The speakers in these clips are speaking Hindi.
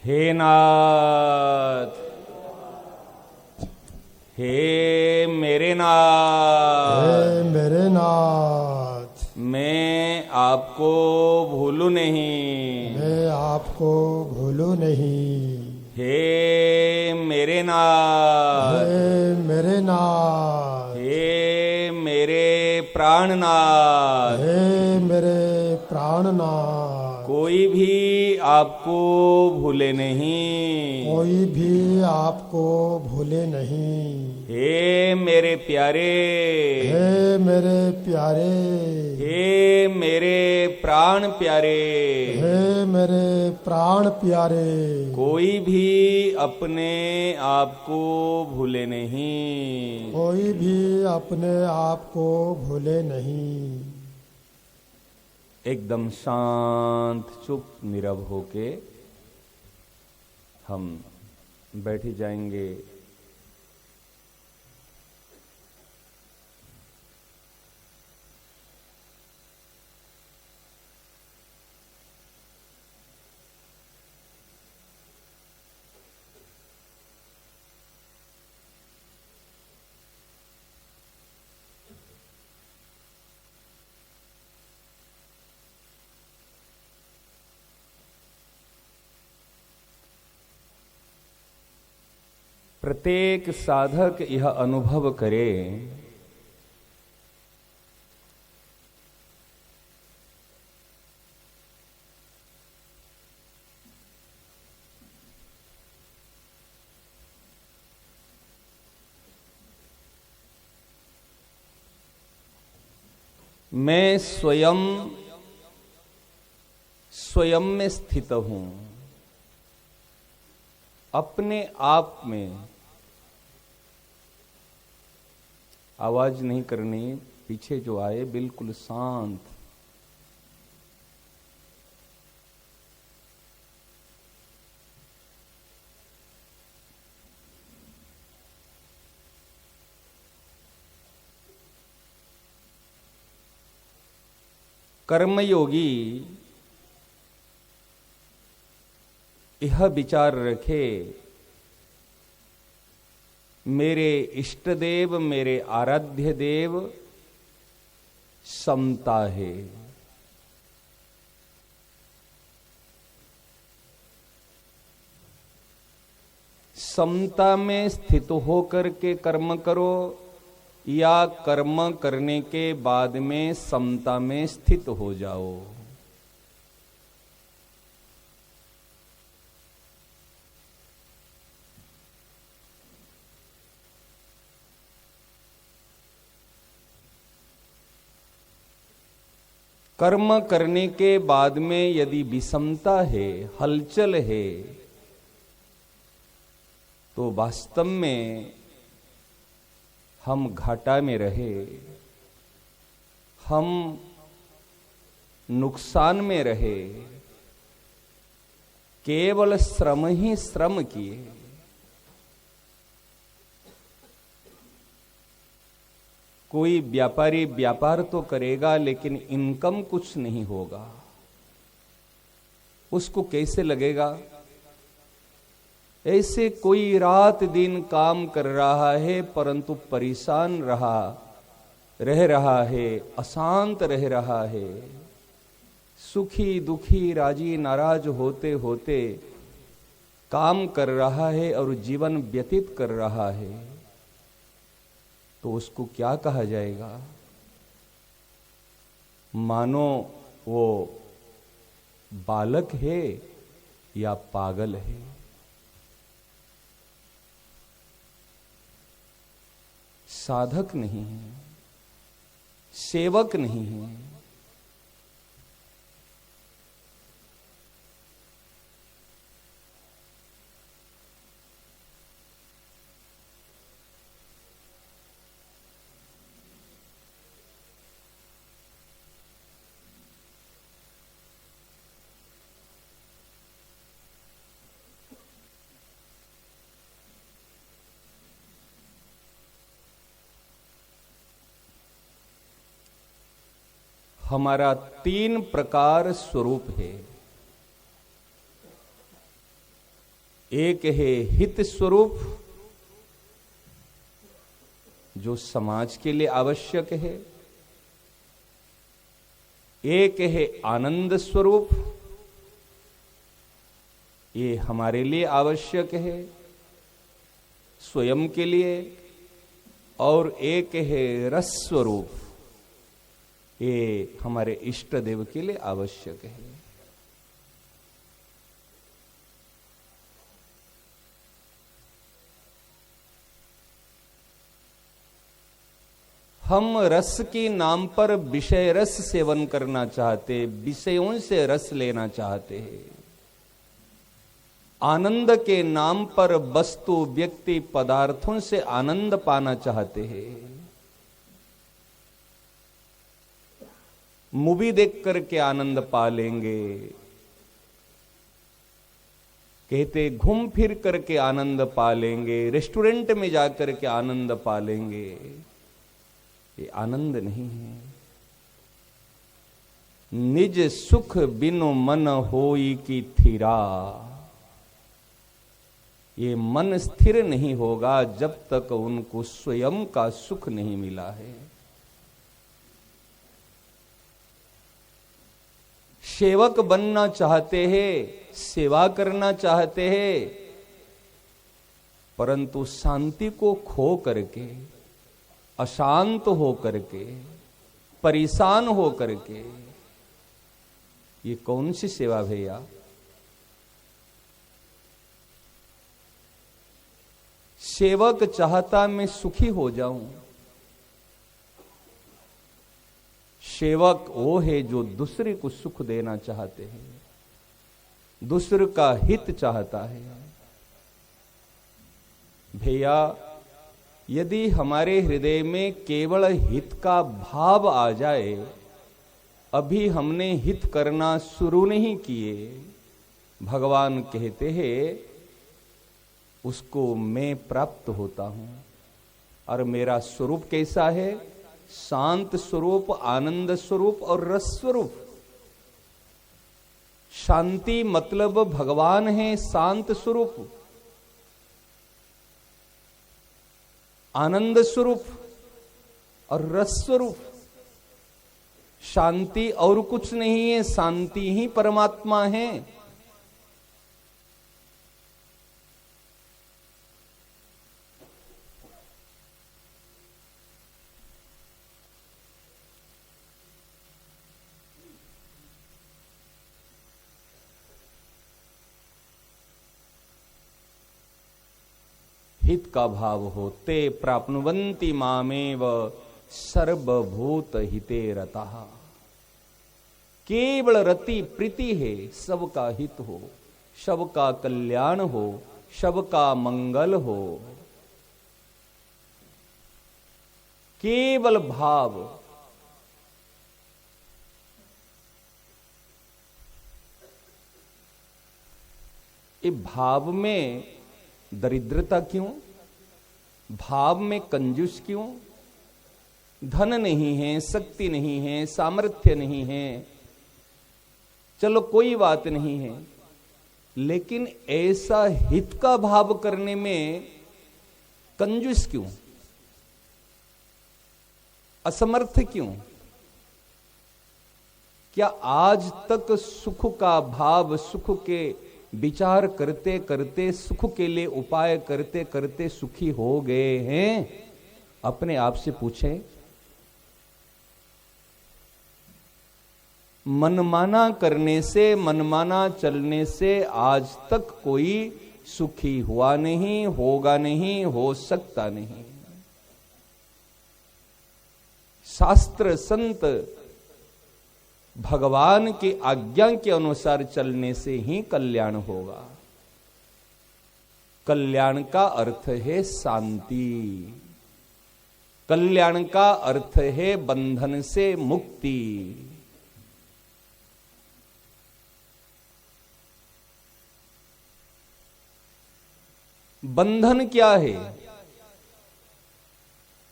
हे नाथ, हे मेरे नाथ, हे मेरे नाथ, मैं आपको भूलूं नहीं। मैं आपको भूलूं नहीं। हे मेरे नाथ, हे मेरे नाथ, हे मेरे प्राणनाथ, हे मेरे प्राणनाथ, कोई भी आपको भूले नहीं। कोई भी आपको भूले नहीं। हे मेरे प्यारे, हे मेरे प्यारे, हे मेरे प्राण प्यारे, हे मेरे प्राण प्यारे, कोई भी अपने आप को भूले नहीं। कोई भी अपने आप को भूले नहीं। एकदम शांत चुप नीरव होके हम बैठ जाएंगे। प्रत्येक साधक यह अनुभव करे मैं स्वयं स्वयं में स्थित हूं, अपने आप में। आवाज नहीं करनी, पीछे जो आए बिल्कुल शांत। कर्मयोगी यह विचार रखे, मेरे इष्ट देव, मेरे आराध्य देव समता है। समता में स्थित होकर के कर्म करो या कर्म करने के बाद में समता में स्थित हो जाओ। कर्म करने के बाद में यदि विषमता है, हलचल है, तो वास्तव में हम घाटा में रहे, हम नुकसान में रहे, केवल श्रम ही श्रम किए। कोई व्यापारी व्यापार तो करेगा लेकिन इनकम कुछ नहीं होगा, उसको कैसे लगेगा? ऐसे कोई रात दिन काम कर रहा है परंतु परेशान रह रहा है, अशांत रह रहा है, सुखी दुखी राजी नाराज होते होते काम कर रहा है और जीवन व्यतीत कर रहा है, तो उसको क्या कहा जाएगा? मानो वो बालक है या पागल है। साधक नहीं है, सेवक नहीं है। हमारा 3 प्रकार स्वरूप है। एक है हित स्वरूप, जो समाज के लिए आवश्यक है। एक है आनंद स्वरूप, ये हमारे लिए आवश्यक है, स्वयं के लिए। और एक है रस स्वरूप, ये हमारे इष्ट देव के लिए आवश्यक है। हम रस के नाम पर विषय रस सेवन करना चाहते, विषयों से रस लेना चाहते हैं। आनंद के नाम पर वस्तु व्यक्ति पदार्थों से आनंद पाना चाहते हैं। मूवी देख करके आनंद पा लेंगे, कहते घूम फिर करके आनंद पा लेंगे, रेस्टोरेंट में जाकर के आनंद पा लेंगे। ये आनंद नहीं है। निज सुख बिनु मन होई की थिरा, ये मन स्थिर नहीं होगा जब तक उनको स्वयं का सुख नहीं मिला है। सेवक बनना चाहते हैं, सेवा करना चाहते हैं, परंतु शांति को खो करके, अशांत हो करके, परेशान हो करके, ये कौन सी सेवा भैया? सेवक चाहता मैं सुखी हो जाऊं। सेवक वो है जो दूसरे को सुख देना चाहते हैं, दूसरे का हित चाहता है। भैया, यदि हमारे हृदय में केवल हित का भाव आ जाए, अभी हमने हित करना शुरू नहीं किए, भगवान कहते हैं उसको मैं प्राप्त होता हूं। और मेरा स्वरूप कैसा है? शांत स्वरूप, आनंद स्वरूप और रस स्वरूप। शांति मतलब भगवान है शांत स्वरूप, आनंद स्वरूप और रस स्वरूप। शांति और कुछ नहीं है, शांति ही परमात्मा है। हित का भाव हो, ते प्राप्नुवन्ति मामेव सर्वभूत हिते रतः। केवल रति प्रीति है, सबका हित हो, सबका कल्याण हो, सबका मंगल हो। केवल भाव। ये भाव में दरिद्रता क्यों? भाव में कंजूस क्यों? धन नहीं है, शक्ति नहीं है, सामर्थ्य नहीं है, चलो कोई बात नहीं है, लेकिन ऐसा हित का भाव करने में कंजूस क्यों? असमर्थ क्यों? क्या आज तक सुख का भाव, सुख के विचार करते करते, सुख के लिए उपाय करते करते सुखी हो गए हैं? अपने आप से पूछें। मनमाना करने से, मनमाना चलने से आज तक कोई सुखी हुआ नहीं, होगा नहीं, हो सकता नहीं। शास्त्र संत भगवान की आज्ञा के अनुसार चलने से ही कल्याण होगा। कल्याण का अर्थ है शांति, कल्याण का अर्थ है बंधन से मुक्ति। बंधन क्या है?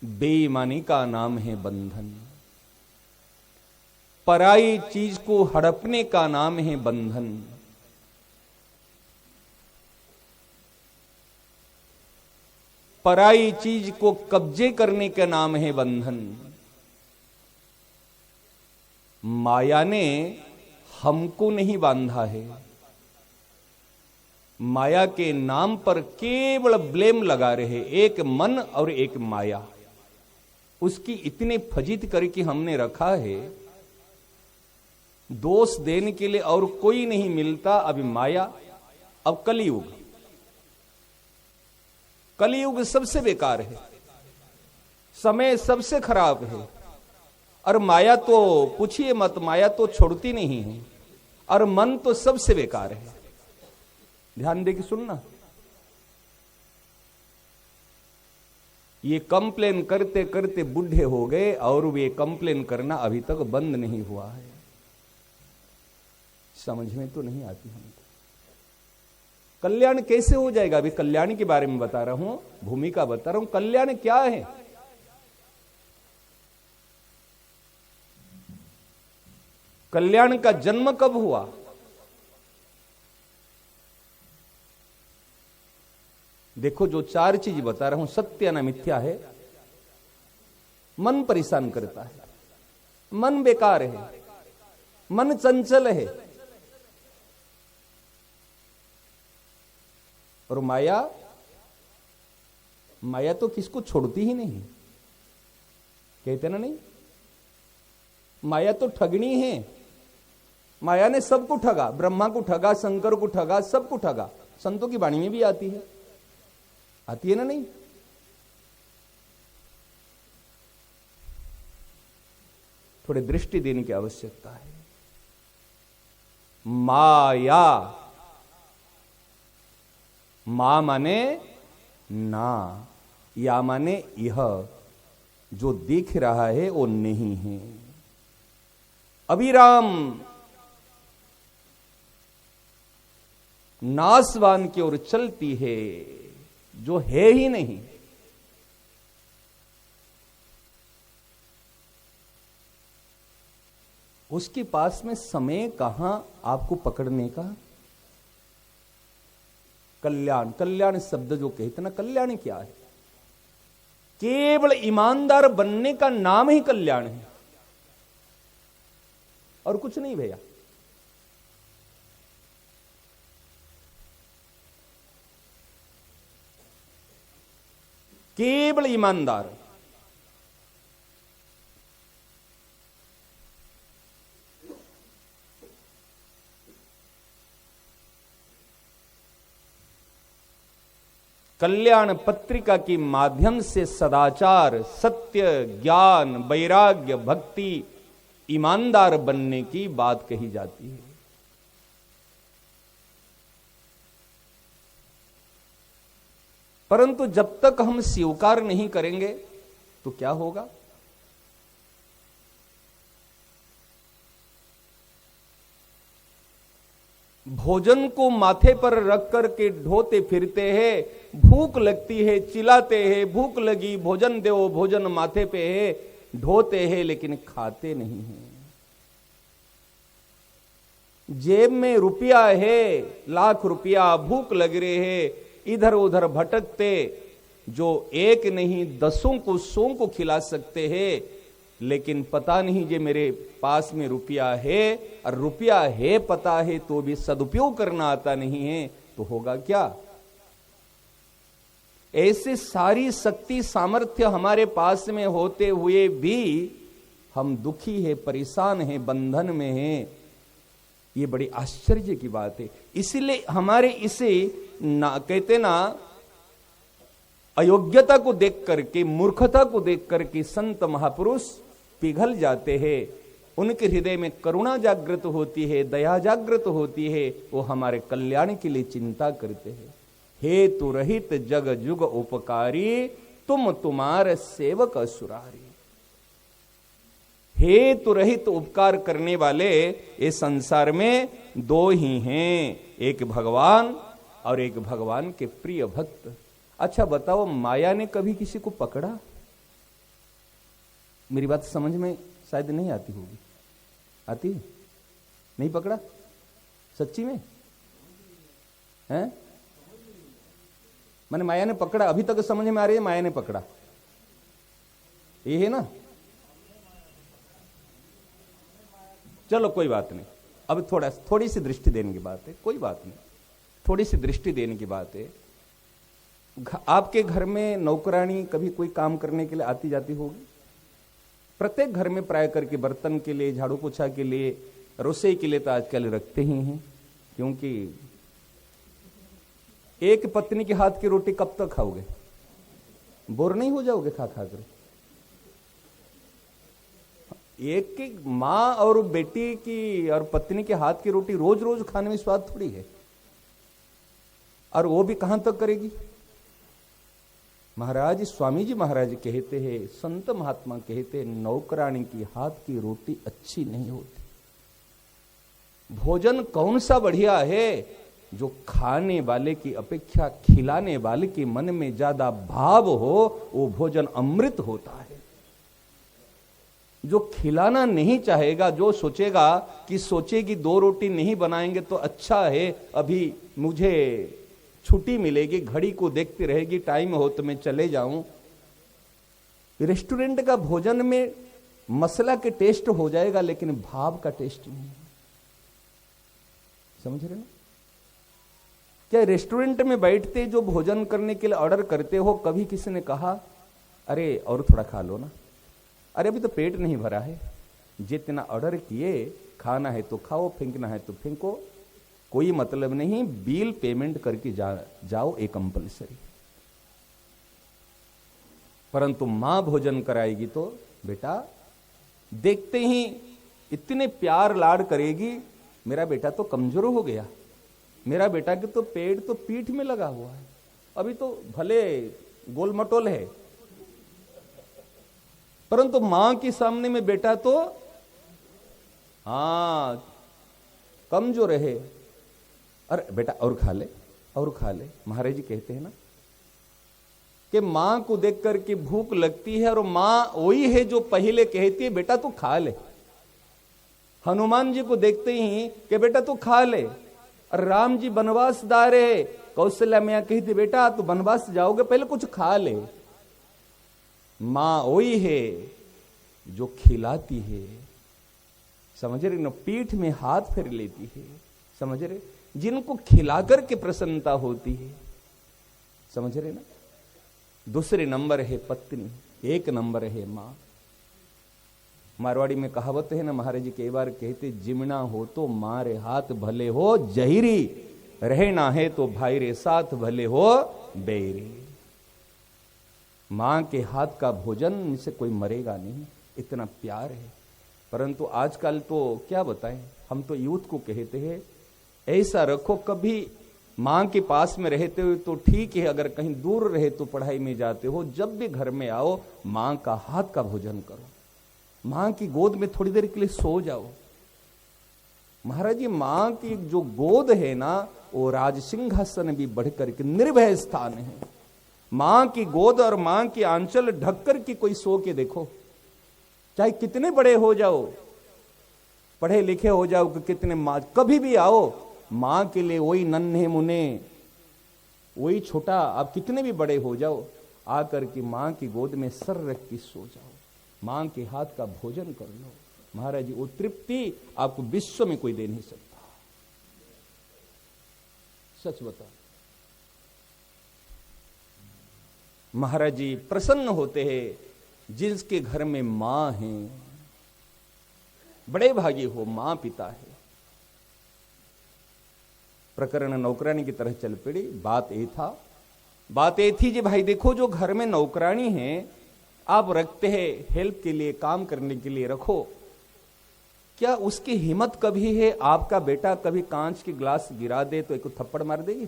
बेईमानी का नाम है बंधन। पराई चीज को हड़पने का नाम है बंधन। पराई चीज को कब्जे करने का नाम है बंधन। माया ने हमको नहीं बांधा है, माया के नाम पर केवल ब्लेम लगा रहे, एक मन और एक माया, उसकी इतने फजीत करके हमने रखा है। दोष देने के लिए और कोई नहीं मिलता। अभी माया, अब कलयुग, कलयुग सबसे बेकार है, समय सबसे खराब है। और माया तो पूछिए मत, माया तो छोड़ती नहीं है, और मन तो सबसे बेकार है। ध्यान दे के सुनना, ये कंप्लेन करते करते बूढ़े हो गए और वे कंप्लेन करना अभी तक बंद नहीं हुआ है। समझ में तो नहीं आती हमको। कल्याण कैसे हो जाएगा? अभी कल्याण के बारे में बता रहा हूं, भूमिका बता रहा हूं। कल्याण क्या है? कल्याण का जन्म कब हुआ? देखो, जो चार चीज बता रहा हूं, सत्य ना मिथ्या है। मन परेशान करता है, मन बेकार है, मन चंचल है। और माया, माया तो किसको छोड़ती ही नहीं, कहते ना नहीं, माया तो ठगनी है। माया ने सबको ठगा, ब्रह्मा को ठगा, शंकर को ठगा, सबको ठगा। संतों की वाणी में भी आती है, आती है ना नहीं? थोड़ी दृष्टि देने की आवश्यकता है। माया, मा माने ना, या माने यह, जो दिख रहा है वो नहीं है। अभिराम नासवान की ओर चलती है, जो है ही नहीं। उसके पास में समय कहां आपको पकड़ने का? कल्याण, कल्याण शब्द जो कहते ना, कल्याण क्या है? केवल ईमानदार बनने का नाम ही कल्याण है, और कुछ नहीं भैया। केवल ईमानदार। कल्याण पत्रिका के माध्यम से सदाचार, सत्य, ज्ञान, वैराग्य, भक्ति, ईमानदार बनने की बात कही जाती है। परंतु जब तक हम स्वीकार नहीं करेंगे तो क्या होगा? भोजन को माथे पर रख कर के ढोते फिरते हैं, भूख लगती है चिल्लाते हैं, भूख लगी भोजन दो, भोजन माथे पे है, ढोते हैं लेकिन खाते नहीं हैं। जेब में रुपया है, लाख रुपया, भूख लग रहे है, इधर उधर भटकते, जो एक नहीं दसों को, 100 को खिला सकते हैं, लेकिन पता नहीं जे मेरे पास में रुपया है, और रुपया है पता है तो भी सदुपयोग करना आता नहीं है, तो होगा क्या? ऐसे सारी शक्ति सामर्थ्य हमारे पास में होते हुए भी हम दुखी है, परेशान है, बंधन में है। ये बड़ी आश्चर्य की बात है। इसीलिए हमारे इसे ना कहते ना, अयोग्यता को देख करके, मूर्खता को देख करके संत महापुरुष पिघल जाते हैं। उनके हृदय में करुणा जागृत होती है, दया जागृत होती है, वो हमारे कल्याण के लिए चिंता करते हैं। हेतु रहित जग जुग उपकारी, तुम तुम्हारे सेवक असुरारी। हेतु रहित उपकार करने वाले इस संसार में दो ही हैं, एक भगवान और एक भगवान के प्रिय भक्त। अच्छा बताओ, माया ने कभी किसी को पकड़ा? मेरी बात समझ में शायद नहीं आती होगी। आती है? नहीं पकड़ा? सच्ची में? हैं? मैंने माया ने पकड़ा, अभी तक समझ में आ रही है माया ने पकड़ा, ये है ना। चलो कोई बात नहीं, अब थोड़ी सी दृष्टि देने की बात है, कोई बात नहीं, थोड़ी सी दृष्टि देने की बात है। आपके घर में नौकरानी कभी कोई काम करने के लिए आती जाती होगी? प्रत्येक घर में प्राय करके बर्तन के लिए, झाड़ू पोछा के लिए, रसोई के लिए तो आजकल रखते ही हैं, क्योंकि एक पत्नी के हाथ की रोटी कब तक खाओगे? बोर नहीं हो जाओगे खा खा कर? एक की मां और बेटी की और पत्नी के हाथ की रोटी रोज रोज खाने में स्वाद थोड़ी है, और वो भी कहां तक करेगी? महाराज स्वामी जी महाराज कहते हैं, संत महात्मा कहते हैं, नौकरानी की हाथ की रोटी अच्छी नहीं होती। भोजन कौन सा बढ़िया है? जो खाने वाले की अपेक्षा खिलाने वाले के मन में ज्यादा भाव हो, वो भोजन अमृत होता है। जो खिलाना नहीं चाहेगा, जो सोचेगा कि सोचेगी 2 रोटी नहीं बनाएंगे तो अच्छा है, अभी मुझे छुट्टी मिलेगी, घड़ी को देखती रहेगी, टाइम हो तो मैं चले जाऊं। रेस्टोरेंट का भोजन में मसाला के टेस्ट हो जाएगा, लेकिन भाव का टेस्ट नहीं। समझ रहे ना? क्या रेस्टोरेंट में बैठते जो भोजन करने के लिए ऑर्डर करते हो, कभी किसी ने कहा अरे और थोड़ा खा लो ना, अरे अभी तो पेट नहीं भरा है, जितना ऑर्डर किए, खाना है तो खाओ, फेंकना है तो फेंको, कोई मतलब नहीं, बिल पेमेंट करके जाओ, एक कंपलसरी। परंतु मां भोजन कराएगी तो बेटा देखते ही इतने प्यार लाड करेगी, मेरा बेटा तो कमजोर हो गया, मेरा बेटा के तो पेट तो पीठ में लगा हुआ है, अभी तो भले गोल मटोल है, परंतु मां के सामने में बेटा तो हाँ कमजोर है। अरे बेटा और खा ले, और खा ले। महाराज जी कहते हैं ना कि मां को देख करके भूख लगती है, और मां वही है जो पहले कहती है बेटा तू खा ले। हनुमान जी को देखते ही कि बेटा तू खा ले, और राम जी वनवास दारे, कौशल्या मैया कहती बेटा तू वनवास जाओगे, पहले कुछ खा ले। मां वही है जो खिलाती है, समझ रहे ना, पीठ में हाथ फेर लेती है, समझ रहे, जिनको खिलाकर के प्रसन्नता होती है, समझ रहे ना। दूसरे नंबर है पत्नी, 1 नंबर है मां। मारवाड़ी में कहावत है ना, महाराज जी कई बार कहते, जिमना हो तो मारे हाथ भले हो जहिरी, रहना है तो भाई रे साथ भले हो बेरी। मां के हाथ का भोजन से कोई मरेगा नहीं, इतना प्यार है। परंतु आजकल तो क्या बताएं, हम तो यूथ को कहते हैं ऐसा रखो, कभी मां के पास में रहते हुए तो ठीक है, अगर कहीं दूर रहे तो पढ़ाई में जाते हो, जब भी घर में आओ मां का हाथ का भोजन करो, मां की गोद में थोड़ी देर के लिए सो जाओ। महाराज जी मां की जो गोद है ना, वो राज सिंहासन भी बढ़कर के निर्भय स्थान है। मां की गोद और मां की आंचल ढककर के कोई सो के देखो, चाहे कितने बड़े हो जाओ, पढ़े लिखे हो जाओ कि कितने, मां कभी भी आओ, मां के लिए वही नन्हे मुने, वही छोटा, आप कितने भी बड़े हो जाओ, आकर के मां की गोद में सर रख के सो जाओ, मां के हाथ का भोजन कर लो। महाराज जी वो तृप्ति आपको विश्व में कोई दे नहीं सकता, सच बताओ। महाराज जी प्रसन्न होते हैं जिसके घर में मां है, बड़े भागी हो, मां पिता है। प्रकरण नौकरानी की तरह चल पड़ी। बात ये थी जी भाई देखो, जो घर में नौकरानी है आप रखते हैं हेल्प के लिए, काम करने के लिए रखो, क्या उसकी हिम्मत कभी है आपका बेटा कभी कांच के ग्लास गिरा दे तो एक थप्पड़ मार देगी?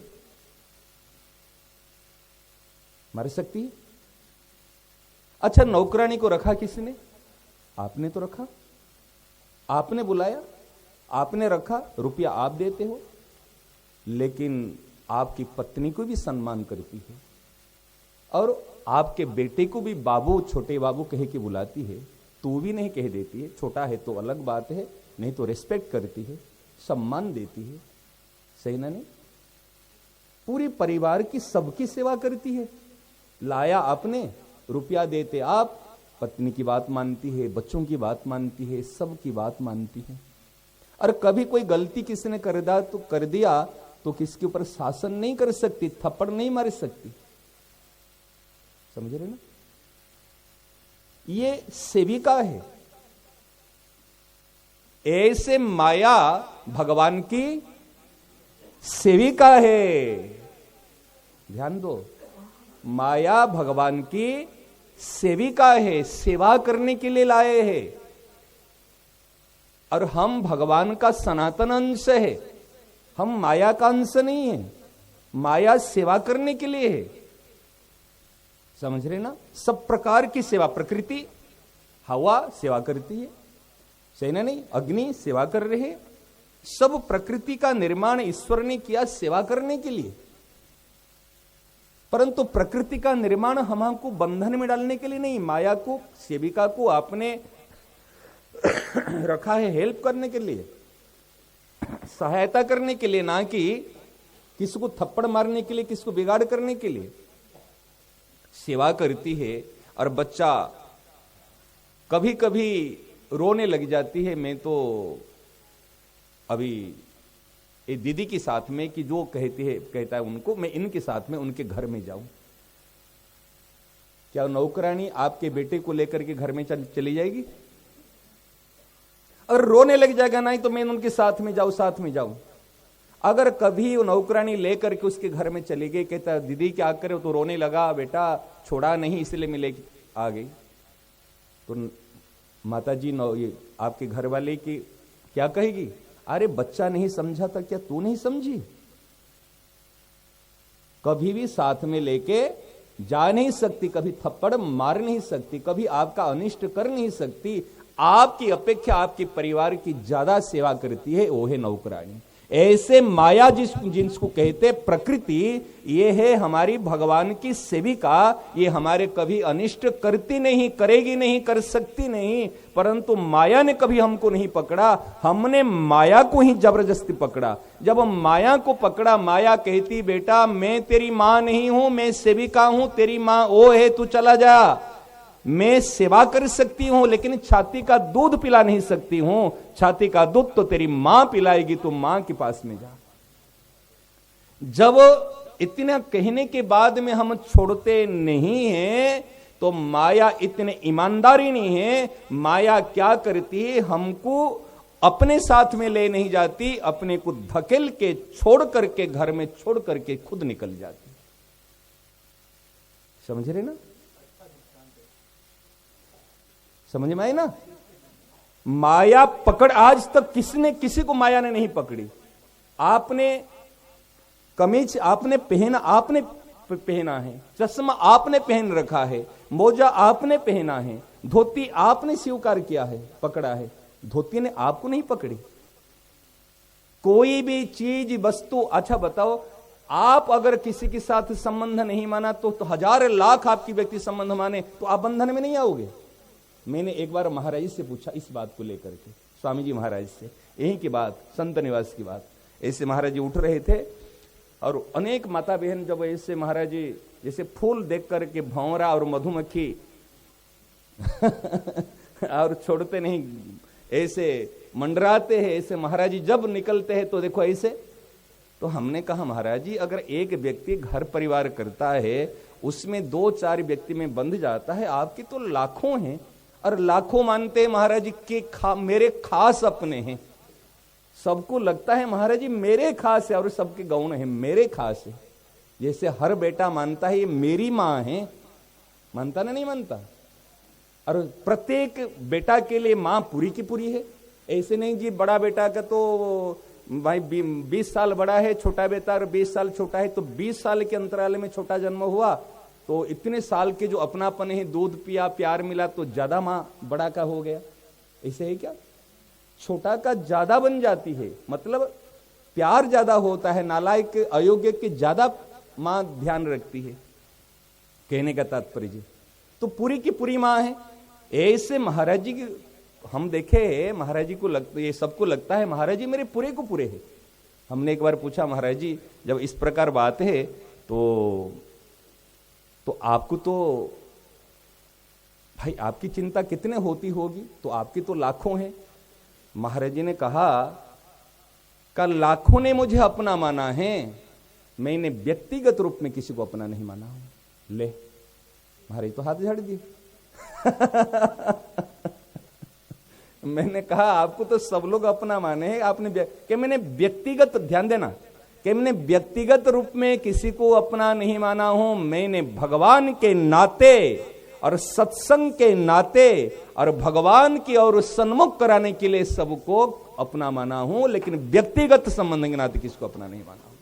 मार सकती है? अच्छा नौकरानी को रखा किसने? आपने तो रखा, आपने बुलाया, आपने रखा, रुपया आप देते हो, लेकिन आपकी पत्नी को भी सम्मान करती है, और आपके बेटे को भी बाबू, छोटे बाबू कह के बुलाती है, तू भी नहीं कह देती है, छोटा है तो अलग बात है, नहीं तो रिस्पेक्ट करती है, सम्मान देती है, सही ना? नहीं पूरी परिवार की सबकी सेवा करती है। लाया आपने, रुपया देते आप, पत्नी की बात मानती है, बच्चों की बात मानती है, सबकी बात मानती है। और कभी कोई गलती किसी ने कर दिया तो किसके ऊपर शासन नहीं कर सकती, थप्पड़ नहीं मार सकती। समझ रहे ना? ये सेविका है। ऐसे माया भगवान की सेविका है। ध्यान दो, माया भगवान की सेविका है, सेवा करने के लिए लाए हैं। और हम भगवान का सनातन अंश है, हम माया का अंश नहीं है। माया सेवा करने के लिए है। समझ रहे ना? सब प्रकार की सेवा, प्रकृति, हवा सेवा करती है, सेना नहीं, अग्नि सेवा कर रहे। सब प्रकृति का निर्माण ईश्वर ने किया सेवा करने के लिए। परंतु प्रकृति का निर्माण हमको बंधन में डालने के लिए नहीं। माया को, सेविका को आपने रखा है हेल्प करने के लिए, सहायता करने के लिए, ना कि किसी को थप्पड़ मारने के लिए, किसी को बिगाड़ करने के लिए। सेवा करती है। और बच्चा कभी कभी रोने लग जाती है। मैं तो अभी एक दीदी के साथ में, कि जो कहता है उनको, मैं इनके साथ में उनके घर में जाऊं। क्या नौकरानी आपके बेटे को लेकर के घर में चली जाएगी? अगर रोने लग जाएगा, नहीं तो मैं उनके साथ में जाऊं। अगर कभी वो नौकरानी लेकर के उसके घर में चली गई, कहता दीदी क्या करे, तो रोने लगा, बेटा छोड़ा नहीं इसलिए मैं लेके आ गई। तो माता जी ये आपके घर वाले की क्या कहेगी? अरे बच्चा नहीं समझा था, क्या तू नहीं समझी? कभी भी साथ में लेके जा नहीं सकती, कभी थप्पड़ मार नहीं सकती, कभी आपका अनिष्ट कर नहीं सकती। आपकी अपेक्षा आपके परिवार की ज्यादा सेवा करती है, वो है नौकरानी। ऐसे माया जिसको कहते प्रकृति, ये है हमारी भगवान की सेविका। ये हमारे कभी अनिष्ट करती नहीं, करेगी नहीं, कर सकती नहीं। परंतु माया ने कभी हमको नहीं पकड़ा, हमने माया को ही जबरदस्ती पकड़ा। जब हम माया को पकड़ा, माया कहती बेटा मैं तेरी मां नहीं हूं, मैं सेविका हूं, तेरी मां वो है, तू चला जा। मैं सेवा कर सकती हूं लेकिन छाती का दूध पिला नहीं सकती हूं। छाती का दूध तो तेरी मां पिलाएगी, तू मां के पास में जा। जब इतना कहने के बाद में हम छोड़ते नहीं हैं, तो माया इतने ईमानदारी नहीं है। माया क्या करती है, हमको अपने साथ में ले नहीं जाती, अपने को धकेल के छोड़ करके, घर में छोड़ करके खुद निकल जाती। समझ रहे ना? समझ में आई ना? माया पकड़, आज तक किसी को माया ने नहीं पकड़ी। आपने कमीज आपने पहना है, चश्मा आपने पहन रखा है, मोजा आपने पहना है, धोती आपने स्वीकार किया है, पकड़ा है। धोती ने आपको नहीं पकड़ी। कोई भी चीज, वस्तु, अच्छा बताओ, आप अगर किसी के साथ संबंध नहीं माना तो हजार लाख आपकी व्यक्ति संबंध माने तो आप बंधन में नहीं आओगे। मैंने एक बार महाराज से पूछा इस बात को लेकर के, स्वामी जी महाराज से, यही की बात, संत निवास की बात। ऐसे महाराज जी उठ रहे थे और अनेक माता बहन जब ऐसे महाराज जी जैसे फूल देख करके भंवरा और मधुमक्खी और छोड़ते नहीं, ऐसे मंडराते हैं, ऐसे महाराज जी जब निकलते हैं तो देखो ऐसे। तो हमने कहा महाराज जी अगर एक व्यक्ति घर परिवार करता है, उसमें 2-4 व्यक्ति में बंध जाता है, आपके तो लाखों हैं और लाखों मानते हैं महाराज जी के मेरे खास अपने हैं। सबको लगता है महाराज जी मेरे खास है और सबके गौण है, मेरे खास है। जैसे हर बेटा मानता है ये मेरी मां है, मानता ना? नहीं मानता। और प्रत्येक बेटा के लिए मां पूरी की पूरी है। ऐसे नहीं जी बड़ा बेटा का तो भाई 20 साल बड़ा है, छोटा बेटा 20 साल छोटा है, तो 20 साल के अंतराल में छोटा जन्म हुआ तो इतने साल के जो अपनापन है, दूध पिया, प्यार मिला, तो ज्यादा मां बड़ा का हो गया। ऐसे है क्या? छोटा का ज्यादा बन जाती है, मतलब प्यार ज्यादा होता है। नालायक अयोग्य के ज्यादा मां ध्यान रखती है, कहने का तात्पर्य जी। तो पूरी की पूरी मां है। ऐसे महाराज जी की हम देखे, महाराज जी को लगता, ये सबको लगता है महाराज जी मेरे पूरे को पूरे है, हमने एक बार पूछा, महाराज जी जब इस प्रकार बात है तो आपको तो भाई आपकी चिंता कितने होती होगी, तो आपकी तो लाखों हैं। महाराज जी ने कहा कल लाखों ने मुझे अपना माना है, मैंने व्यक्तिगत रूप में किसी को अपना नहीं माना हूं। ले महाराज तो हाथ झाड़ दिए। मैंने कहा आपको तो सब लोग अपना माने हैं, आपने कि मैंने व्यक्तिगत, ध्यान देना, कि मैंने व्यक्तिगत रूप में किसी को अपना नहीं माना हूं। मैंने भगवान के नाते और सत्संग के नाते और भगवान की और सन्मुख कराने के लिए सबको अपना माना हूं, लेकिन व्यक्तिगत संबंध के नाते किसको अपना नहीं माना हूं।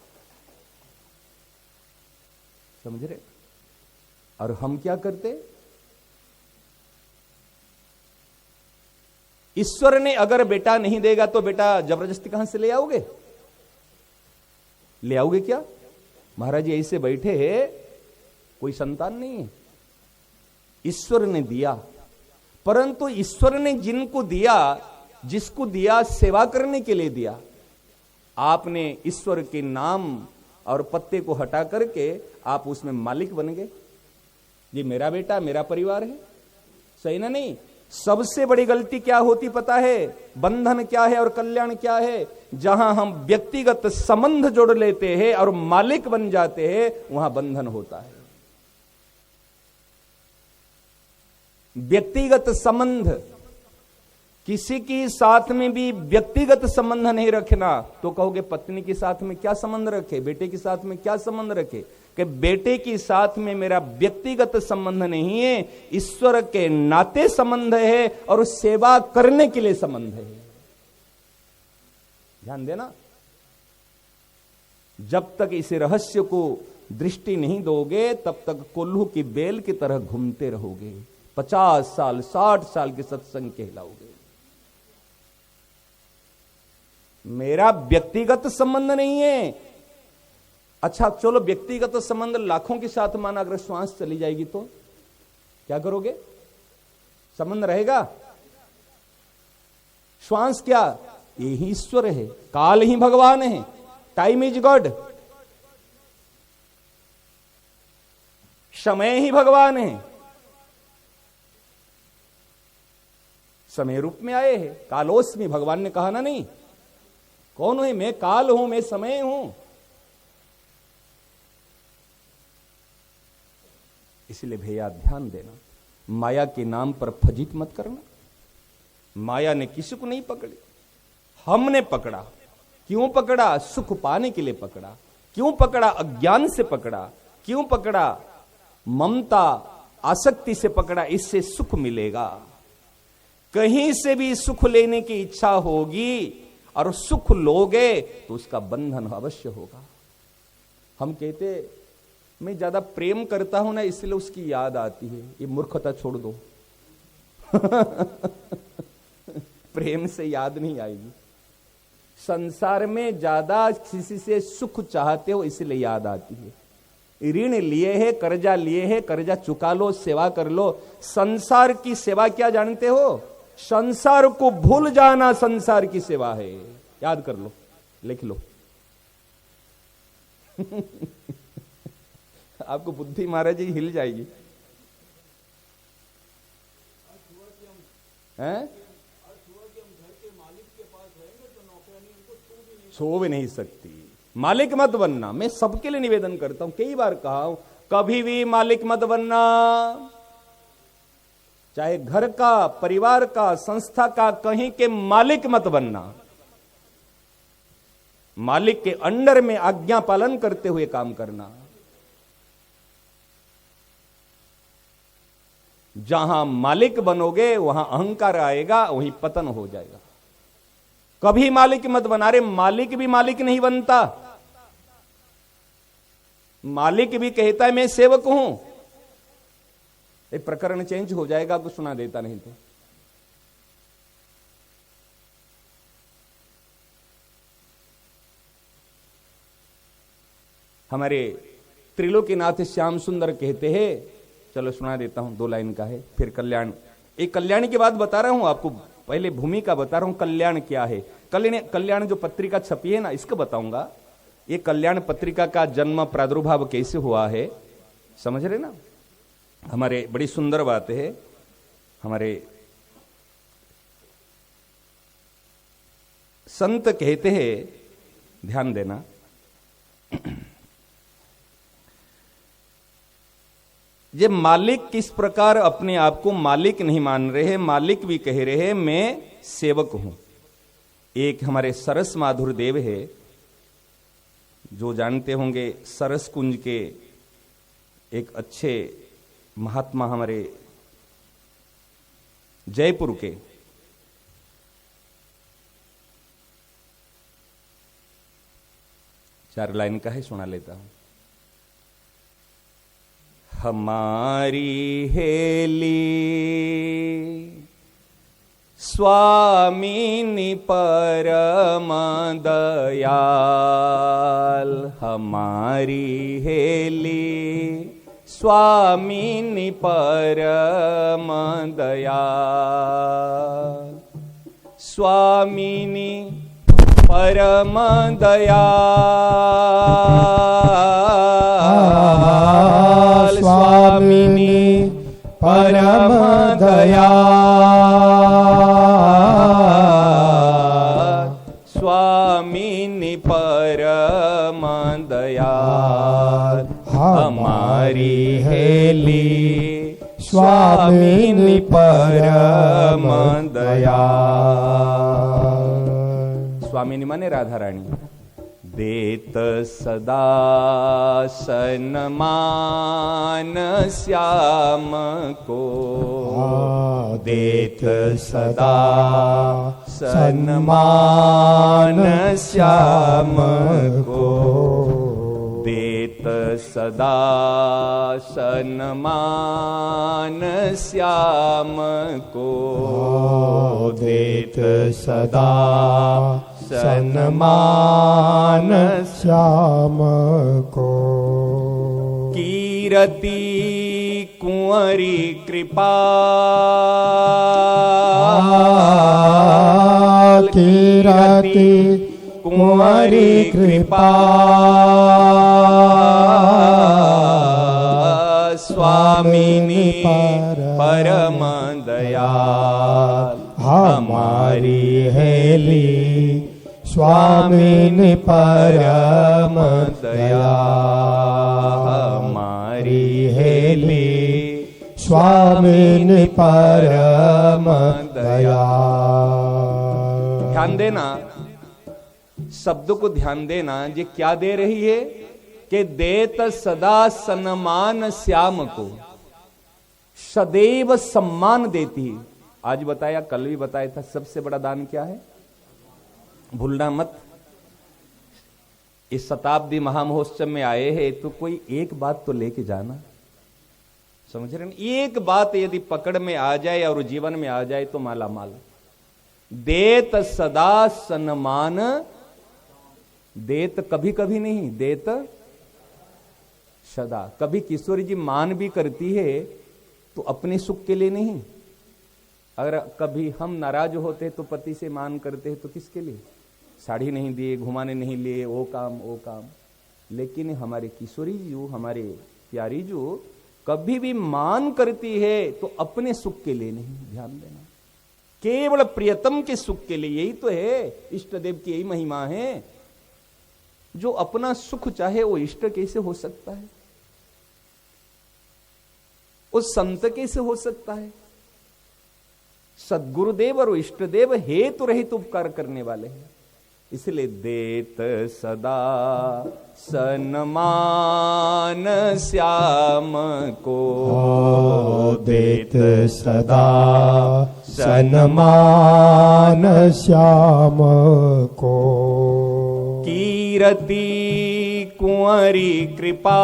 समझ रहे? और हम क्या करते, ईश्वर ने अगर बेटा नहीं देगा तो बेटा जबरदस्ती कहां से ले आओगे? ले आओगे क्या? महाराज जी ऐसे बैठे हैं, कोई संतान नहीं है, ईश्वर ने दिया, परंतु ईश्वर ने जिनको दिया, जिसको दिया सेवा करने के लिए दिया। आपने ईश्वर के नाम और पत्ते को हटा करके आप उसमें मालिक बन गए। ये मेरा बेटा, मेरा परिवार है, सही ना? नहीं। सबसे बड़ी गलती क्या होती पता है? बंधन क्या है और कल्याण क्या है? जहां हम व्यक्तिगत संबंध जोड़ लेते हैं और मालिक बन जाते हैं, वहां बंधन होता है। व्यक्तिगत संबंध, किसी के साथ में भी व्यक्तिगत संबंध नहीं रखना। तो कहोगे पत्नी के साथ में क्या संबंध रखे, बेटे के साथ में क्या संबंध रखे? कि बेटे के साथ में मेरा व्यक्तिगत संबंध नहीं है, ईश्वर के नाते संबंध है और सेवा करने के लिए संबंध है। ध्यान देना, जब तक इस रहस्य को दृष्टि नहीं दोगे तब तक कोल्हू की बेल की तरह घूमते रहोगे, 50 साल 60 साल के सत्संग कहलाओगे। मेरा व्यक्तिगत संबंध नहीं है। अच्छा चलो, व्यक्तिगत संबंध लाखों के साथ माना, अगर श्वास चली जाएगी तो क्या करोगे? संबंध रहेगा? श्वास क्या? यही ईश्वर है, काल ही भगवान है, टाइम इज गॉड, समय ही भगवान है। समय रूप में आए हैं, कालोस्मि, भगवान ने कहा ना, नहीं कौन है? मैं काल हूं, मैं समय हूं। इसलिए भैया ध्यान देना, माया के नाम पर फजीत मत करना। माया ने किसी को नहीं पकड़ी, हमने पकड़ा। क्यों पकड़ा? सुख पाने के लिए पकड़ा। क्यों पकड़ा? अज्ञान से पकड़ा। क्यों पकड़ा? ममता आसक्ति से पकड़ा, इससे सुख मिलेगा। कहीं से भी सुख लेने की इच्छा होगी और सुख लोगे तो उसका बंधन अवश्य होगा। हम कहते मैं ज्यादा प्रेम करता हूं ना, इसलिए उसकी याद आती है। ये मूर्खता छोड़ दो। प्रेम से याद नहीं आएगी। संसार में ज्यादा किसी से सुख चाहते हो इसलिए याद आती है। ऋण लिए है, कर्जा लिए है, कर्जा चुका लो, सेवा कर लो। संसार की सेवा क्या जानते हो? संसार को भूल जाना संसार की सेवा है। याद कर लो, लिख लो। आपको बुद्धि महाराज जी हिल जाएगी। हैं? छू भी नहीं सकती। मालिक मत बनना। मैं सबके लिए निवेदन करता हूं, कई बार कहा हूं, कभी भी मालिक मत बनना। चाहे घर का, परिवार का, संस्था का, कहीं के मालिक मत बनना। मालिक के अंडर में आज्ञा पालन करते हुए काम करना। जहां मालिक बनोगे वहां अहंकार आएगा, वहीं पतन हो जाएगा। कभी मालिक मत बना। रे मालिक भी मालिक नहीं बनता। मालिक भी कहता है मैं सेवक हूं। एक प्रकरण चेंज हो जाएगा, आपको सुना देता नहीं तो। हमारे त्रिलोकीनाथ श्याम सुंदर कहते हैं, चलो सुना देता हूं, 2 लाइन का है, फिर कल्याण। एक कल्याण की बात बता रहा हूं आपको, पहले भूमिका बता रहा हूं, कल्याण क्या है। कल्याण जो पत्रिका छपी है ना, इसको बताऊंगा। ये कल्याण पत्रिका का जन्म प्रादुर्भाव कैसे हुआ है, समझ रहे ना। हमारे बड़ी सुंदर बात है, हमारे संत कहते हैं, ध्यान देना, ये मालिक किस प्रकार अपने आप को मालिक नहीं मान रहे हैं, मालिक भी कह रहे हैं मैं सेवक हूं। एक हमारे सरस माधुर देव है, जो जानते होंगे, सरस कुंज के एक अच्छे महात्मा, हमारे जयपुर के। चार लाइन का है, सुना लेता हूं। हमारी हेली स्वामिनी परम दयाल, हमारी हेली स्वामिनी परम दयाल, स्वामिनी परम दयाल, स्वामिनी परम दयाल, स्वामिनी परम दयाल, हमारी हेली स्वामिनी परम दयाल। स्वामिनी माने राधा रानी। देत सदा सन्मान श्याम को, देत सदा सन्मान श्याम को, देत सदा सन्मान श्याम को, देत सदा सन्मान श्याम को। कीरति कुंवरी कृपा, कीरति कुंवरी कृपा, स्वामिनी परम दयाल, हमारी हेली स्वामिनी परम दयाल, हमारी हेली स्वामिनी परम दयाल। ध्यान देना, शब्द को ध्यान देना। ये क्या दे रही है कि देत सदा सम्मान श्याम को, सदैव सम्मान देती है। आज बताया, कल भी बताया था, सबसे बड़ा दान क्या है, भूलना मत। इस शताब्दी महामहोत्सव में आए हैं तो कोई एक बात तो लेके जाना, समझ रहे हैं। एक बात यदि पकड़ में आ जाए और जीवन में आ जाए तो माला माल। देत सदा सम्मान, देत कभी कभी नहीं, देत सदा। कभी किशोरी जी मान भी करती है तो अपने सुख के लिए नहीं। अगर कभी हम नाराज होते तो पति से मान करते हैं तो किसके लिए, साड़ी नहीं दिए, घुमाने नहीं लिए, वो काम। लेकिन हमारे किशोरी जी, हमारे प्यारी जो कभी भी मान करती है तो अपने सुख के लिए नहीं, ध्यान देना, केवल प्रियतम के सुख के लिए। यही तो है इष्ट देव की, यही महिमा है। जो अपना सुख चाहे वो इष्ट कैसे हो सकता है, वो संत कैसे हो सकता है। सद्गुरुदेव और इष्ट देव हेतु रहित उपकार करने वाले हैं। इसलिए देत सदा सन्मान श्याम को, देत सदा सन्मान श्याम को। कीरति कुंवरी कृपा,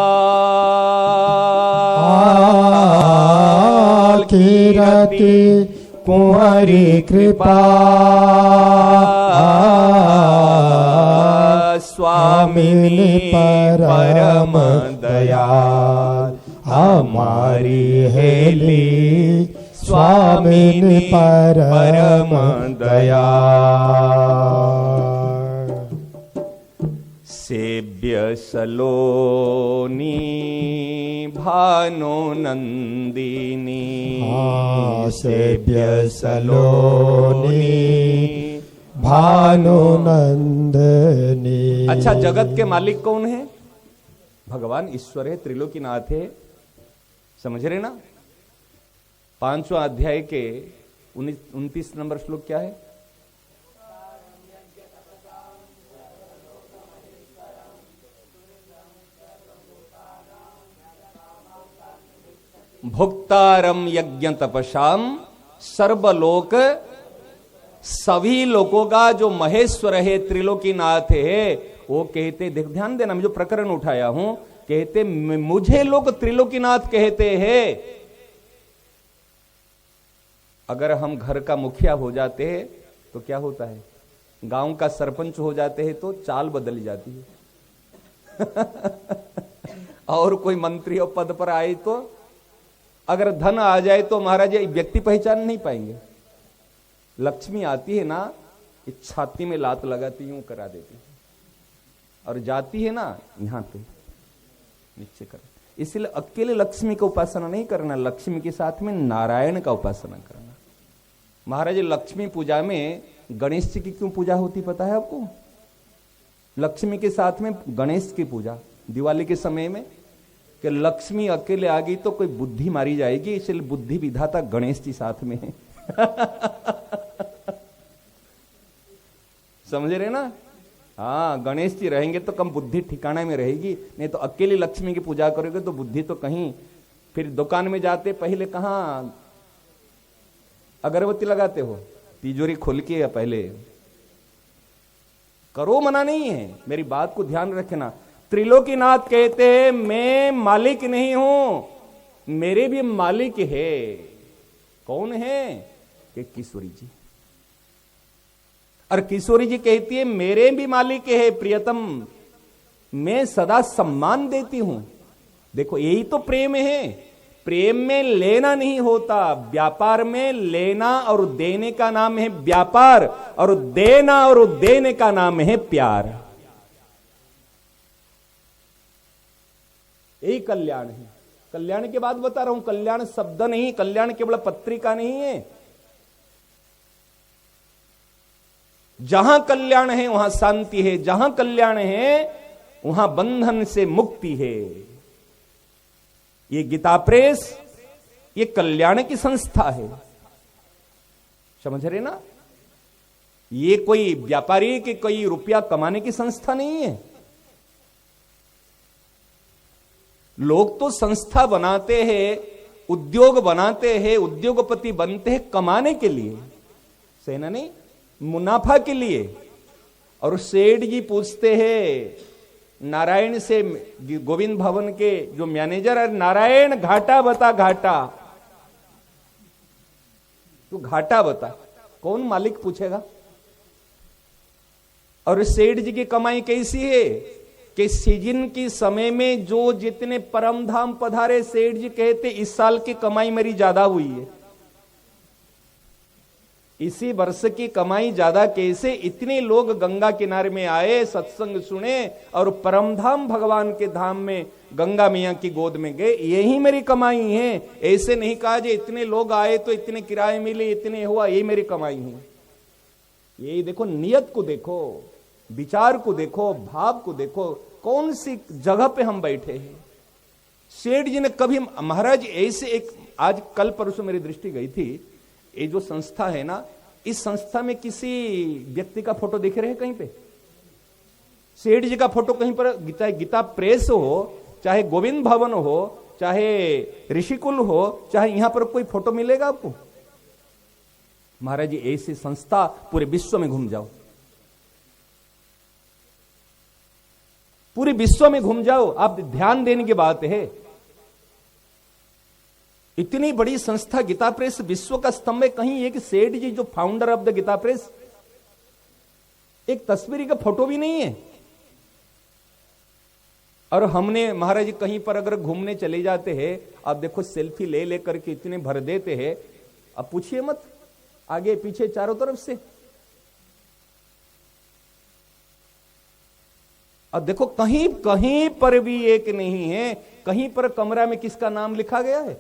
कीरति कुंवरी कृपा, स्वामिनी परम दयाल, हमारी हेली स्वामिनि परम दया सेव्य सलोनी भानो नंदिनी सेव्य सलोनी भानु नंदनी। अच्छा, जगत के मालिक कौन है? भगवान ईश्वर है, त्रिलोकीनाथ है। समझ रहे ना? 5वां अध्याय के 29 नंबर श्लोक क्या है? भुक्तारम यज्ञ तपसाम सर्वलोक, सभी लोगों का जो महेश्वर है, त्रिलोकीनाथ है, वो कहते, देख ध्यान देना, मैं जो प्रकरण उठाया हूं, कहते मुझे लोग त्रिलोकीनाथ कहते हैं। अगर हम घर का मुखिया हो जाते हैं तो क्या होता है? गांव का सरपंच हो जाते हैं तो चाल बदल जाती है। और कोई मंत्री और पद पर आए तो, अगर धन आ जाए तो महाराज ये व्यक्ति पहचान नहीं पाएंगे। लक्ष्मी आती है ना, इस छाती में लात लगाती यूं करा देती है, और जाती है ना यहां पे नीचे कर। इसलिए अकेले लक्ष्मी का उपासना नहीं करना, लक्ष्मी के साथ में नारायण का उपासना करना। महाराज लक्ष्मी पूजा में गणेश जी की क्यों पूजा होती पता है आपको? लक्ष्मी के साथ में गणेश की पूजा दिवाली के समय में, कि लक्ष्मी अकेले आ गई तो कोई बुद्धि मारी जाएगी, इसलिए बुद्धि विधाता गणेश जी साथ में है। समझ रहे ना? हाँ, गणेश जी रहेंगे तो कम बुद्धि ठिकाने में रहेगी, नहीं तो अकेली लक्ष्मी की पूजा करोगे तो बुद्धि तो कहीं। फिर दुकान में जाते पहले कहां अगरबत्ती लगाते हो? तिजोरी खोल के या पहले करो, मना नहीं है, मेरी बात को ध्यान रखना। त्रिलोकीनाथ कहते हैं मैं मालिक नहीं हूं, मेरे भी मालिक है। कौन है? कि किशोरी जी। और किशोरी जी कहती है मेरे भी मालिक है प्रियतम, मैं सदा सम्मान देती हूं। देखो यही तो प्रेम है। प्रेम में लेना नहीं होता, व्यापार में लेना और देने का नाम है व्यापार, और देना और देने का नाम है प्यार। यही कल्याण है। कल्याण के बाद बता रहा हूं, कल्याण शब्द नहीं, कल्याण केवल पत्रिका नहीं है। जहां कल्याण है वहां शांति है, जहां कल्याण है वहां बंधन से मुक्ति है। ये गीता प्रेस ये कल्याण की संस्था है, समझ रहे ना? ये कोई व्यापारी के कोई रुपया कमाने की संस्था नहीं है। लोग तो संस्था बनाते हैं, उद्योग बनाते हैं, उद्योगपति बनते हैं कमाने के लिए, सेना नहीं, मुनाफा के लिए। और सेठ जी पूछते हैं नारायण से, गोविंद भवन के जो मैनेजर है, नारायण घाटा बता, घाटा तू घाटा बता। कौन मालिक पूछेगा? और सेठ जी की कमाई कैसी है कि सीजन की समय में जो जितने परम धाम पधारे, सेठ जी कहते इस साल की कमाई मेरी ज्यादा हुई है। इसी वर्ष की कमाई ज्यादा कैसे? इतने लोग गंगा किनारे में आए, सत्संग सुने और परमधाम भगवान के धाम में गंगा मैया की गोद में गए, यही मेरी कमाई है। ऐसे नहीं कहा जे इतने लोग आए तो इतने किराए मिले, इतने हुआ, यही मेरी कमाई है। यही देखो, नियत को देखो, विचार को देखो, भाव को देखो, कौन सी जगह पे हम बैठे हैं। सेठ जी ने कभी, महाराज ऐसे एक, आज कल परसों मेरी दृष्टि गई थी, ये जो संस्था है ना, इस संस्था में किसी व्यक्ति का फोटो दिख रहे हैं कहीं पे? सेठ जी का फोटो कहीं पर? गीता प्रेस हो, चाहे गोविंद भवन हो, चाहे ऋषिकुल हो, चाहे यहां पर कोई फोटो मिलेगा आपको? महाराज जी ऐसी संस्था पूरे विश्व में घूम जाओ, पूरे विश्व में घूम जाओ, आप ध्यान देने की बात है। इतनी बड़ी संस्था गीता प्रेस विश्व का स्तंभ है। कहीं एक सेठ जी जो founder of the Gita Press, एक तस्वीर का फोटो भी नहीं है। और हमने महाराज कहीं पर अगर घूमने चले जाते हैं, आप देखो सेल्फी ले लेकर के इतने भर देते हैं, अब पूछिए मत, आगे पीछे चारों तरफ से। अब देखो कहीं कहीं पर भी एक नहीं है, कहीं पर कमरा में किसका नाम लिखा गया है?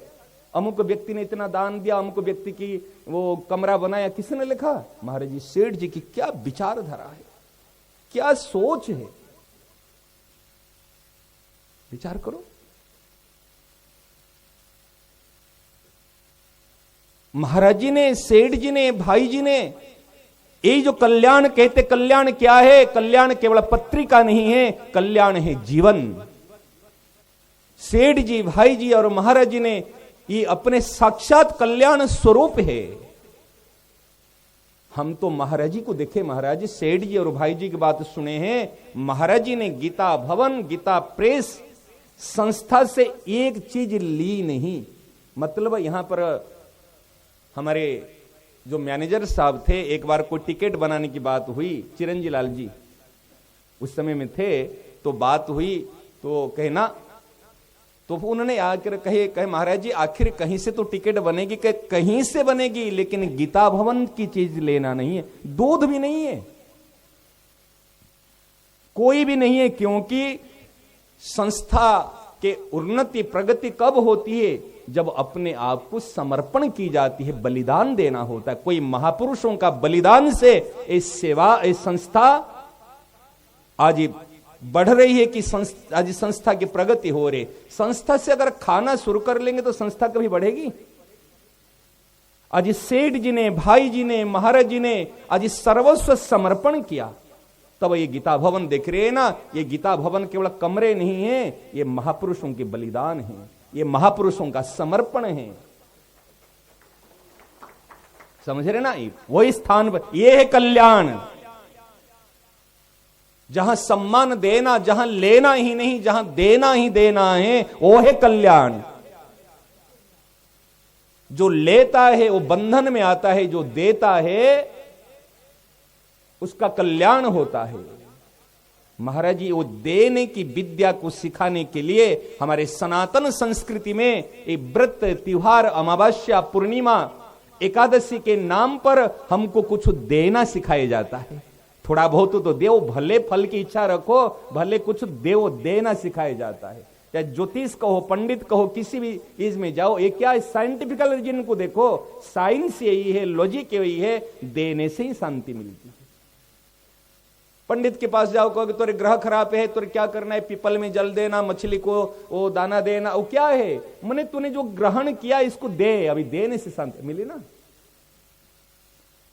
अमुक व्यक्ति ने इतना दान दिया, अमुक व्यक्ति की वो कमरा बनाया, किसने लिखा? महाराज जी सेठ जी की क्या विचारधारा है, क्या सोच है, विचार करो। महाराज जी ने, सेठ जी ने, भाई जी ने, ये जो कल्याण कहते, कल्याण क्या है? कल्याण केवल पत्रिका नहीं है, कल्याण है जीवन। सेठ जी, भाई जी और महाराज जी ने ये अपने साक्षात कल्याण स्वरूप है। हम तो महाराज जी को देखे, महाराज जी सेठ जी और भाई जी की बात सुने हैं। महाराज जी ने गीता भवन, गीता प्रेस संस्था से एक चीज ली नहीं। मतलब यहां पर हमारे जो मैनेजर साहब थे, एक बार कोई टिकट बनाने की बात हुई, चिरंजी लाल जी उस समय में थे, तो बात हुई तो कहना, तो उन्होंने आकर कहे महाराज जी आखिर कहीं से तो टिकट बनेगी, कहीं से बनेगी, लेकिन गीता भवन की चीज लेना नहीं है। दूध भी नहीं है, कोई भी नहीं है, क्योंकि संस्था के उन्नति प्रगति कब होती है? जब अपने आप को समर्पण की जाती है, बलिदान देना होता है। कोई महापुरुषों का बलिदान से इस सेवा, इस संस्था आज बढ़ रही है कि आज संस्था की प्रगति हो रही। संस्था से अगर खाना शुरू कर लेंगे तो संस्था कभी बढ़ेगी? आज सेठ जी ने, भाई जी ने, महाराज जी ने आज सर्वस्व समर्पण किया, तब ये गीता भवन देख रहे हैं ना। ये गीता भवन केवल कमरे नहीं है, ये महापुरुषों के बलिदान है, ये महापुरुषों का समर्पण है। समझ रहे ना? वही स्थान पर ये है कल्याण, जहां सम्मान देना, जहां लेना ही नहीं, जहां देना ही देना है, वो है कल्याण। जो लेता है वो बंधन में आता है, जो देता है उसका कल्याण होता है। महाराज जी वो देने की विद्या को सिखाने के लिए हमारे सनातन संस्कृति में एक व्रत, त्योहार, अमावस्या, पूर्णिमा, एकादशी के नाम पर हमको कुछ देना सिखाया जाता है। थोड़ा बहुत तो देव, भले फल की इच्छा रखो, भले कुछ देव, देना सिखाया जाता है। चाहे ज्योतिष कहो, पंडित कहो, किसी भी चीज में जाओ, ये क्या है? साइंटिफिकल रीजन को देखो, साइंस यही है, लॉजिक यही है, देने से ही शांति मिलती है। पंडित के पास जाओ, कहोगे तोरे ग्रह खराब है, तोरे क्या करना है? पीपल में जल देना, मछली को वो दाना देना, वो क्या है? मैंने तूने जो ग्रहण किया इसको दे, अभी देने से शांति मिली ना।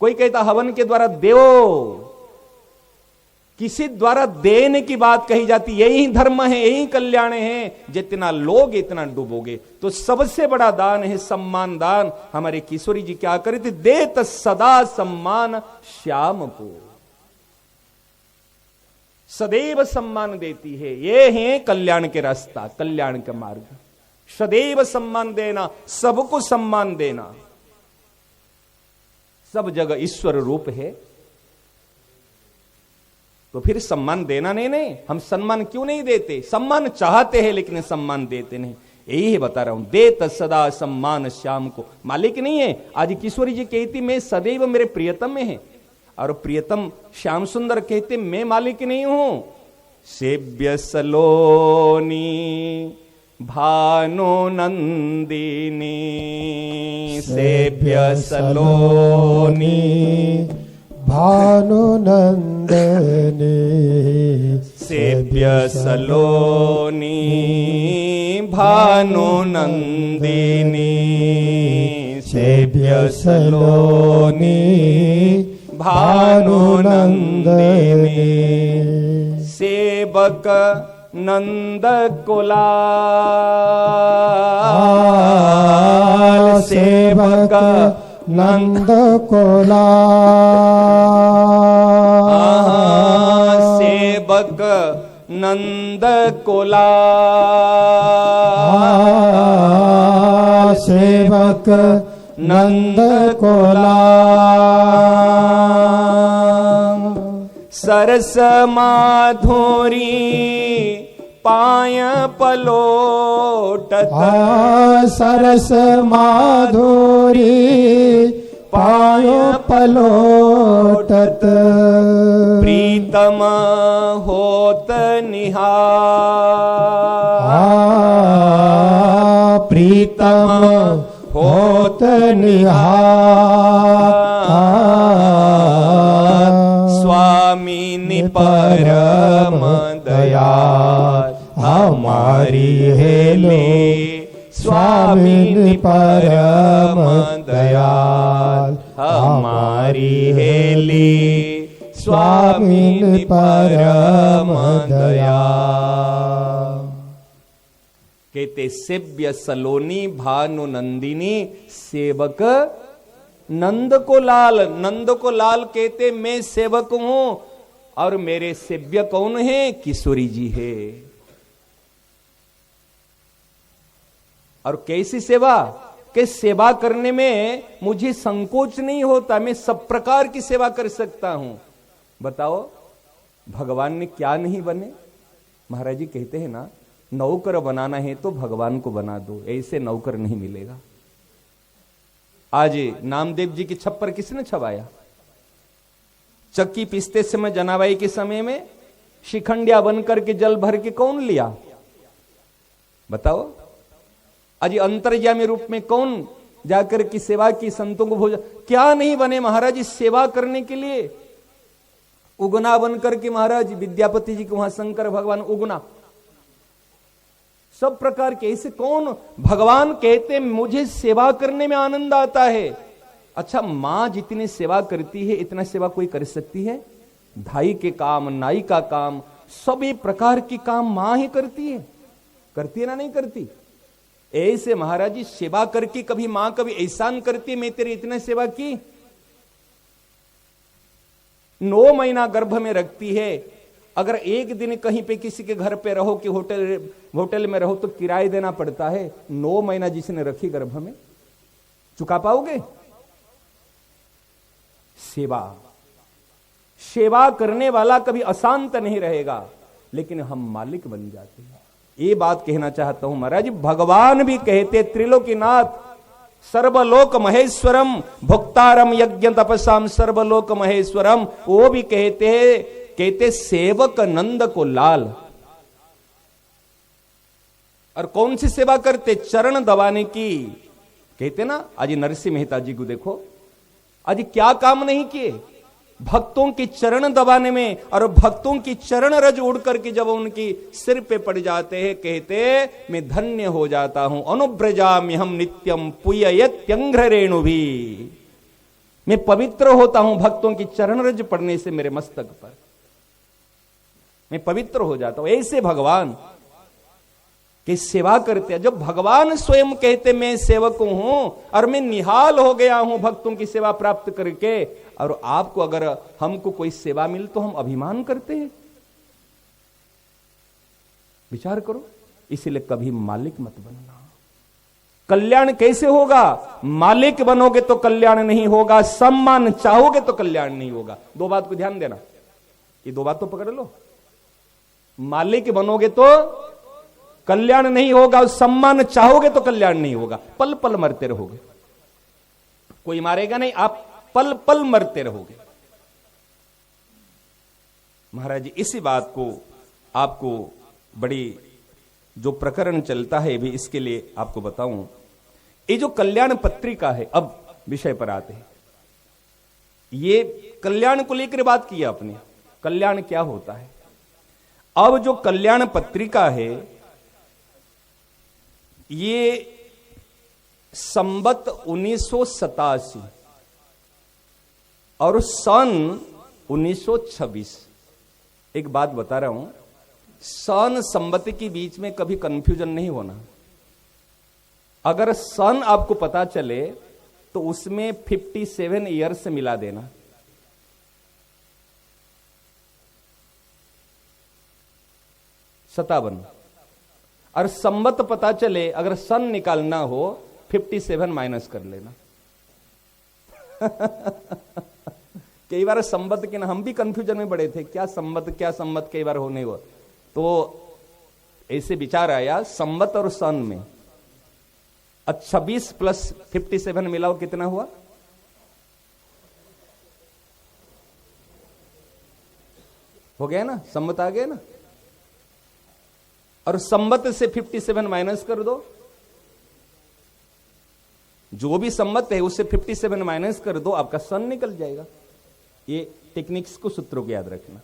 कोई कहता हवन के द्वारा देवो, किसी द्वारा देने की बात कही जाती, यही धर्म है, यही कल्याण है। जितना लोगे इतना डूबोगे। तो सबसे बड़ा दान है सम्मान दान। हमारे किशोरी जी क्या करे थे? देत सदा सम्मान श्याम को, सदैव सम्मान देती है। ये है कल्याण के रास्ता, कल्याण का मार्ग। सदैव सम्मान देना, सबको सम्मान देना। सब जगह ईश्वर रूप है, तो फिर सम्मान देना नहीं। हम सम्मान क्यों नहीं देते? सम्मान चाहते हैं लेकिन सम्मान देते नहीं। यही है बता रहा हूं, देत सदा सम्मान श्याम को। मालिक नहीं है। आज किशोरी जी कहती मैं सदैव मेरे प्रियतम में है, और प्रियतम श्याम सुंदर कहते मैं मालिक नहीं हूं। सेव्य सलोनी भानु नंदिनी, सेव्य सलोनी भानु नंदिनी, सेव्य सलोनी भानु नंदिनी, सेव्य सलोनी भानु नंदिनी। सेवक नंद कुलाल, सेवक नंद कोला, सेवक नंद कोला, सेवक नंद कोला। सरस माधुरी पाय पलोटत सरस माधुरी पाय पलोटत प्रीतम होत निहार प्रीतम होत निहार स्वामी परम दयाल हमारी हेले स्वामी परम दयाल हमारी हेली स्वामी परम दयाल। कहते सेव्य सलोनी भानु नंदिनी सेवक नंद को लाल कहते मैं सेवक हूं और मेरे सेव्य कौन है? किशोरी जी है। और कैसी सेवा के सेवा करने में मुझे संकोच नहीं होता, मैं सब प्रकार की सेवा कर सकता हूं। बताओ भगवान ने क्या नहीं बने? महाराज जी कहते हैं ना, नौकर बनाना है तो भगवान को बना दो, ऐसे नौकर नहीं मिलेगा। आज नामदेव जी की छप्पर किसने छवाया? चक्की पीसते समय जनावाई के समय में शिखंडिया बनकर के जल भर के कौन लिया? बताओ। आज अंतर्यामी रूप में कौन जाकर की सेवा की? संतों को भोजन क्या नहीं बने महाराज जी सेवा करने के लिए? उगना बनकर के महाराज विद्यापति जी के वहां शंकर भगवान उगना, सब प्रकार के ऐसे कौन? भगवान कहते मुझे सेवा करने में आनंद आता है। अच्छा, मां जितनी सेवा करती है इतना सेवा कोई कर सकती है? धाई के काम, नाई का काम, सभी प्रकार की काम मां ही करती है ना? नहीं करती? ऐसे महाराज जी सेवा करके कभी मां कभी एहसान करती है मैं तेरी इतने सेवा की? 9 महीना गर्भ में रखती है। अगर एक दिन कहीं पे किसी के घर पे रहो कि होटल में रहो तो किराया देना पड़ता है। 9 महीना जिसने रखी गर्भ में चुका पाओगे? सेवा करने वाला कभी अशांत नहीं रहेगा, लेकिन हम मालिक बन जाते हैं। ये बात कहना चाहता हूं महाराज। भगवान भी कहते त्रिलोकीनाथ सर्वलोक महेश्वरम भुक्तारम यज्ञ तपसाम सर्वलोक महेश्वरम, वो भी कहते सेवक नंद को लाल। और कौन सी सेवा करते? चरण दबाने की। कहते ना, आज नरसिंह मेहता जी को देखो, आज क्या काम नहीं किए भक्तों की चरण दबाने में। और भक्तों की चरण रज उड़ करके जब उनकी सिर पे पड़ जाते हैं, कहते मैं धन्य हो जाता हूं। अनुव्रजामि हम नित्यम पुयत्यंघ्र रेणु भी, मैं पवित्र होता हूं भक्तों की चरण रज पड़ने से मेरे मस्तक पर मैं पवित्र हो जाता हूं। ऐसे भगवान की सेवा करते हैं। जब भगवान स्वयं कहते मैं सेवक हूं और मैं निहाल हो गया हूं भक्तों की सेवा प्राप्त करके, और आपको अगर हमको कोई सेवा मिल तो हम अभिमान करते हैं। विचार करो। इसलिए कभी मालिक मत बनना। कल्याण कैसे होगा? मालिक बनोगे तो कल्याण नहीं होगा, सम्मान चाहोगे तो कल्याण नहीं होगा। 2 बात को ध्यान देना, ये 2 बात तो पकड़ लो। मालिक बनोगे तो कल्याण नहीं होगा, सम्मान चाहोगे तो कल्याण नहीं होगा। पल पल मरते रहोगे, कोई मारेगा नहीं, आप पल पल मरते रहोगे। महाराज जी इसी बात को आपको बड़ी जो प्रकरण चलता है भी इसके लिए आपको बताऊं। ये जो कल्याण पत्रिका है, अब विषय पर आते हैं। ये कल्याण को लेकर बात की आपने, कल्याण क्या होता है। अब जो कल्याण पत्रिका है ये संवत 1987 और सन 1926। एक बात बता रहा हूं, सन संवत के बीच में कभी कंफ्यूजन नहीं होना। अगर सन आपको पता चले तो उसमें 57 ईयर्स मिला देना। सतावन। और संवत पता चले, अगर सन निकालना हो 57 माइनस कर लेना। कई बार संवत के ना हम भी कंफ्यूजन में बड़े थे, क्या संवत कई बार होने हुआ। तो ऐसे विचार आया संवत और सन में। 26 प्लस 57 मिलाओ कितना हुआ? हो गया ना, संवत आ गया ना। और संवत से 57 माइनस कर दो, जो भी संवत है उससे 57 माइनस कर दो, आपका सन निकल जाएगा। ये टेक्निक्स को, सूत्रों को याद रखना।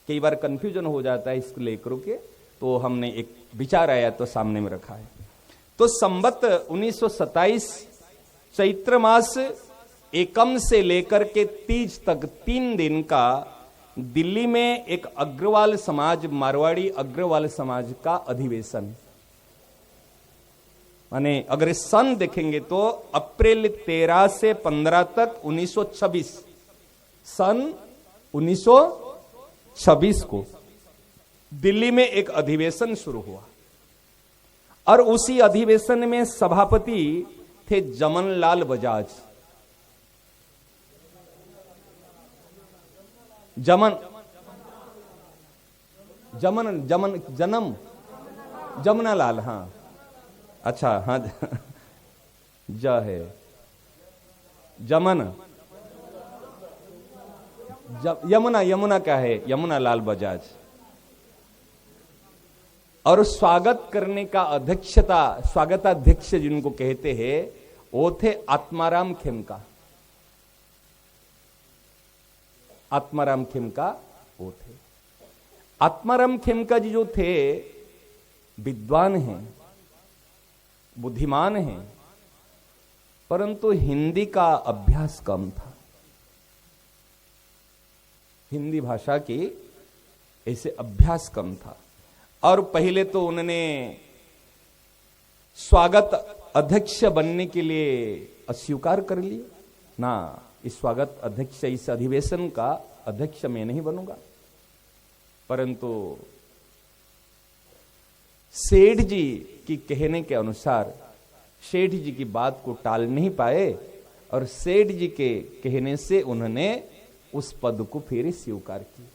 कई बार कंफ्यूजन हो जाता है इसको लेकर के, तो हमने एक विचार आया तो सामने में रखा है। तो संवत 1927 चैत्र मास एकम से लेकर के तीज तक 3 दिन का दिल्ली में एक अग्रवाल समाज, मारवाड़ी अग्रवाल समाज का अधिवेशन। माने अगर सन देखेंगे तो अप्रैल 13 से 15 तक 1926, सन 1926 को दिल्ली में एक अधिवेशन शुरू हुआ। और उसी अधिवेशन में सभापति थे जमनलाल बजाज। जमनालाल, हाँ अच्छा, हाँ ज है जमन, यमुना क्या है? यमुना लाल बजाज। और स्वागत करने का स्वागताध्यक्ष जिनको कहते हैं, वो थे आत्माराम खेमका। आत्माराम खेमका वो थे। आत्माराम खेमका जी जो थे, विद्वान हैं, बुद्धिमान हैं, परंतु हिंदी का अभ्यास कम था। हिंदी भाषा की ऐसे अभ्यास कम था। और पहले तो उन्होंने स्वागत अध्यक्ष बनने के लिए अस्वीकार कर लिया ना, इस स्वागत अध्यक्ष, इस अधिवेशन का अध्यक्ष मैं नहीं बनूंगा। परंतु सेठ जी की कहने के अनुसार सेठ जी की बात को टाल नहीं पाए, और सेठ जी के कहने से उन्होंने उस पद को फिर स्वीकार किया।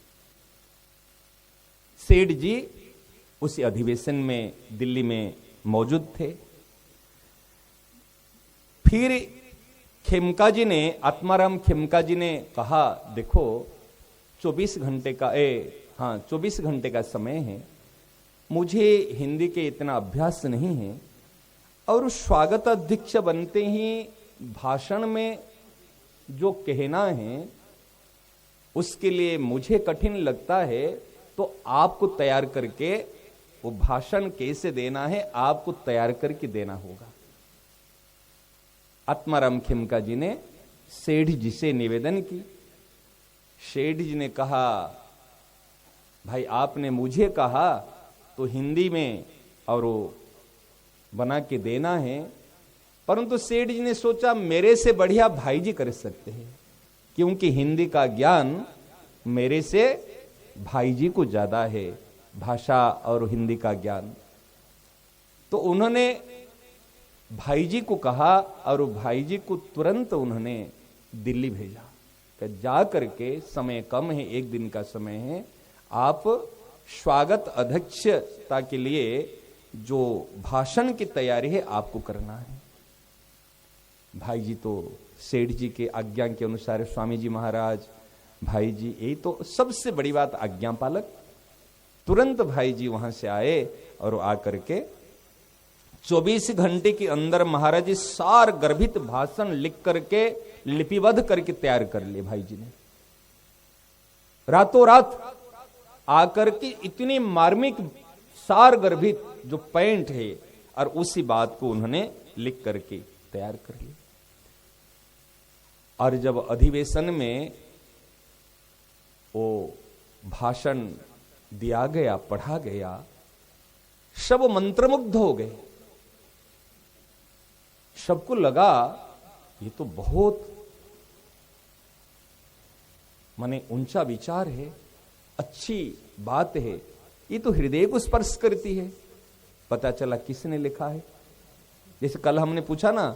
सेठ जी उस अधिवेशन में दिल्ली में मौजूद थे। फिर खेमका जी ने, आत्माराम खेमका जी ने कहा, देखो 24 घंटे का 24 घंटे का समय है, मुझे हिंदी के इतना अभ्यास नहीं है, और स्वागत अध्यक्ष बनते ही भाषण में जो कहना है उसके लिए मुझे कठिन लगता है, तो आपको तैयार करके वो भाषण कैसे देना है, आपको तैयार करके देना होगा। आत्माराम खेमका जी ने सेठ जी से निवेदन की। सेठ जी ने कहा, भाई आपने मुझे कहा तो हिंदी में और वो बना के देना है, परंतु सेठ जी ने सोचा मेरे से बढ़िया भाई जी कर सकते हैं, क्योंकि हिंदी का ज्ञान मेरे से भाई जी को ज्यादा है, भाषा और हिंदी का ज्ञान। तो उन्होंने भाई जी को कहा, और भाई जी को तुरंत उन्होंने दिल्ली भेजा कि जा करके, समय कम है, 1 दिन का समय है, आप स्वागत अध्यक्षता के लिए जो भाषण की तैयारी है आपको करना है। भाई जी तो सेठ जी के आज्ञा के अनुसार, स्वामी जी महाराज, भाई जी, यही तो सबसे बड़ी बात, आज्ञा पालक। तुरंत भाई जी वहां से आए और आकर के 24 घंटे के अंदर महाराज जी सार गर्भित भाषण लिख करके, लिपिबद्ध करके तैयार कर लिए। भाई जी ने रातों रात आकर के इतनी मार्मिक सार गर्भित जो पॉइंट है, और उसी बात को उन्होंने लिख करके तैयार कर लिया। और जब अधिवेशन में वो भाषण दिया गया, पढ़ा गया, सब मंत्रमुग्ध हो गए। सबको लगा ये तो बहुत माने ऊंचा विचार है, अच्छी बात है, ये तो हृदय को स्पर्श करती है। पता चला किसने लिखा है। जैसे कल हमने पूछा ना,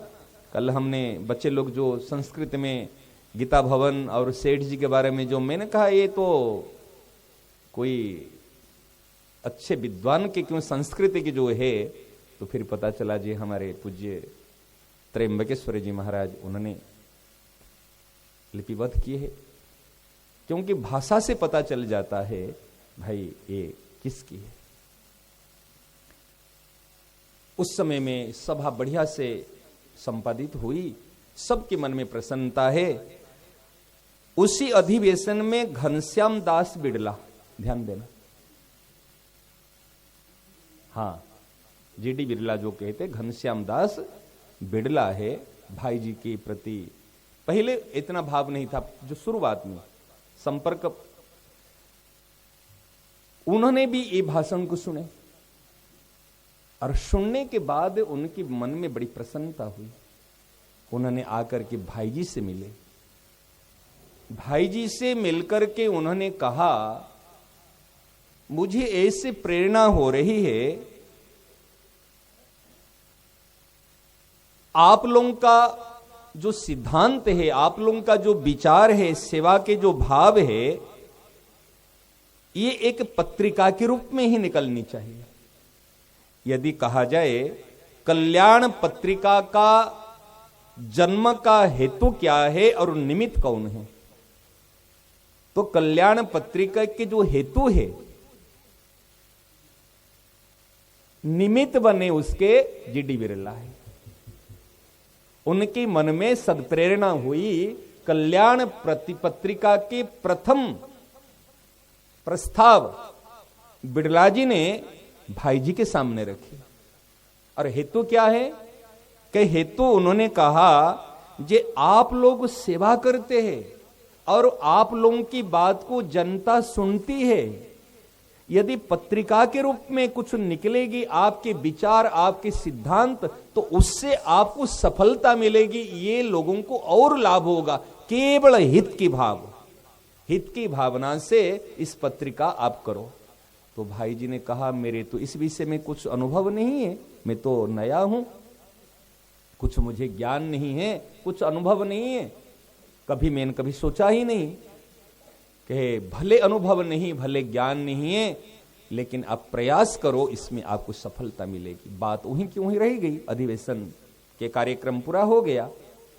कल हमने बच्चे लोग जो संस्कृत में गीता भवन और सेठ जी के बारे में जो मैंने कहा, ये तो कोई अच्छे विद्वान के क्यों संस्कृति की जो है, तो फिर पता चला जी हमारे पूज्य त्रयंबकेश्वर जी महाराज उन्होंने लिपिबद्ध किए है। क्योंकि भाषा से पता चल जाता है भाई ये किसकी है। उस समय में सभा बढ़िया से संपादित हुई, सबके मन में प्रसन्नता है। उसी अधिवेशन में घनश्याम दास बिड़ला, ध्यान देना, हाँ जीडी बिड़ला जो कहते घनश्याम दास बिड़ला है, भाई जी के प्रति पहले इतना भाव नहीं था, जो शुरुआत में संपर्क, उन्होंने भी ये भाषण को सुने और सुनने के बाद उनके मन में बड़ी प्रसन्नता हुई। उन्होंने आकर के भाई जी से मिले, भाई जी से मिलकर के उन्होंने कहा मुझे ऐसे प्रेरणा हो रही है, आप लोगों का जो सिद्धांत है, आप लोगों का जो विचार है, सेवा के जो भाव है, ये एक पत्रिका के रूप में ही निकलनी चाहिए। यदि कहा जाए कल्याण पत्रिका का जन्म का हेतु क्या है और निमित्त कौन है, तो कल्याण पत्रिका के जो हेतु है, निमित्त बने उसके जीडी बिड़ला है। उनके मन में सदप्रेरणा हुई, कल्याण पत्रिका के प्रथम प्रस्ताव बिड़ला जी ने भाई जी के सामने रखी। और हेतु क्या है कि हेतु उन्होंने कहा जे आप लोग सेवा करते हैं और आप लोगों की बात को जनता सुनती है, यदि पत्रिका के रूप में कुछ निकलेगी, आपके विचार, आपके सिद्धांत, तो उससे आपको सफलता मिलेगी, ये लोगों को और लाभ होगा। केवल हित की भाव, हित की भावना से इस पत्रिका आप करो। तो भाई जी ने कहा मेरे तो इस विषय में कुछ अनुभव नहीं है, मैं तो नया हूं, कुछ मुझे ज्ञान नहीं है, कुछ अनुभव नहीं है, कभी सोचा ही नहीं कि भले अनुभव नहीं, भले ज्ञान नहीं है, लेकिन आप प्रयास करो, इसमें आपको सफलता मिलेगी। बात वहीं की वहीं रह गई। अधिवेशन के कार्यक्रम पूरा हो गया।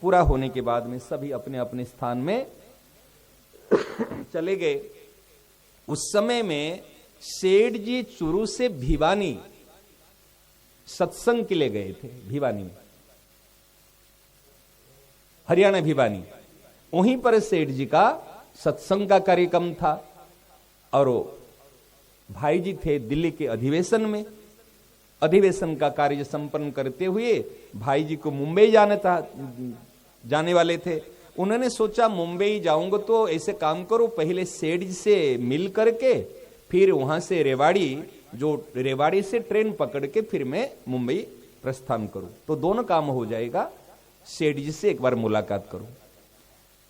पूरा होने के बाद में सभी अपने अपने स्थान में चले गए। उस समय में सेठ जी चुरू से भिवानी सत्संग के लिए गए थे, भिवानी में, हरियाणा भिवानी। वहीं पर सेठ जी का सत्संग का कार्यक्रम था और भाई जी थे दिल्ली के अधिवेशन में। अधिवेशन का कार्य संपन्न करते हुए भाई जी को मुंबई जाने वाले थे। उन्होंने सोचा मुंबई जाऊंगा तो ऐसे काम करो, पहले सेठ जी से मिल करके फिर वहां से रेवाड़ी से ट्रेन पकड़ के फिर मैं मुंबई प्रस्थान करूं, तो दोनों काम हो जाएगा, सेठ जी से एक बार मुलाकात करूं।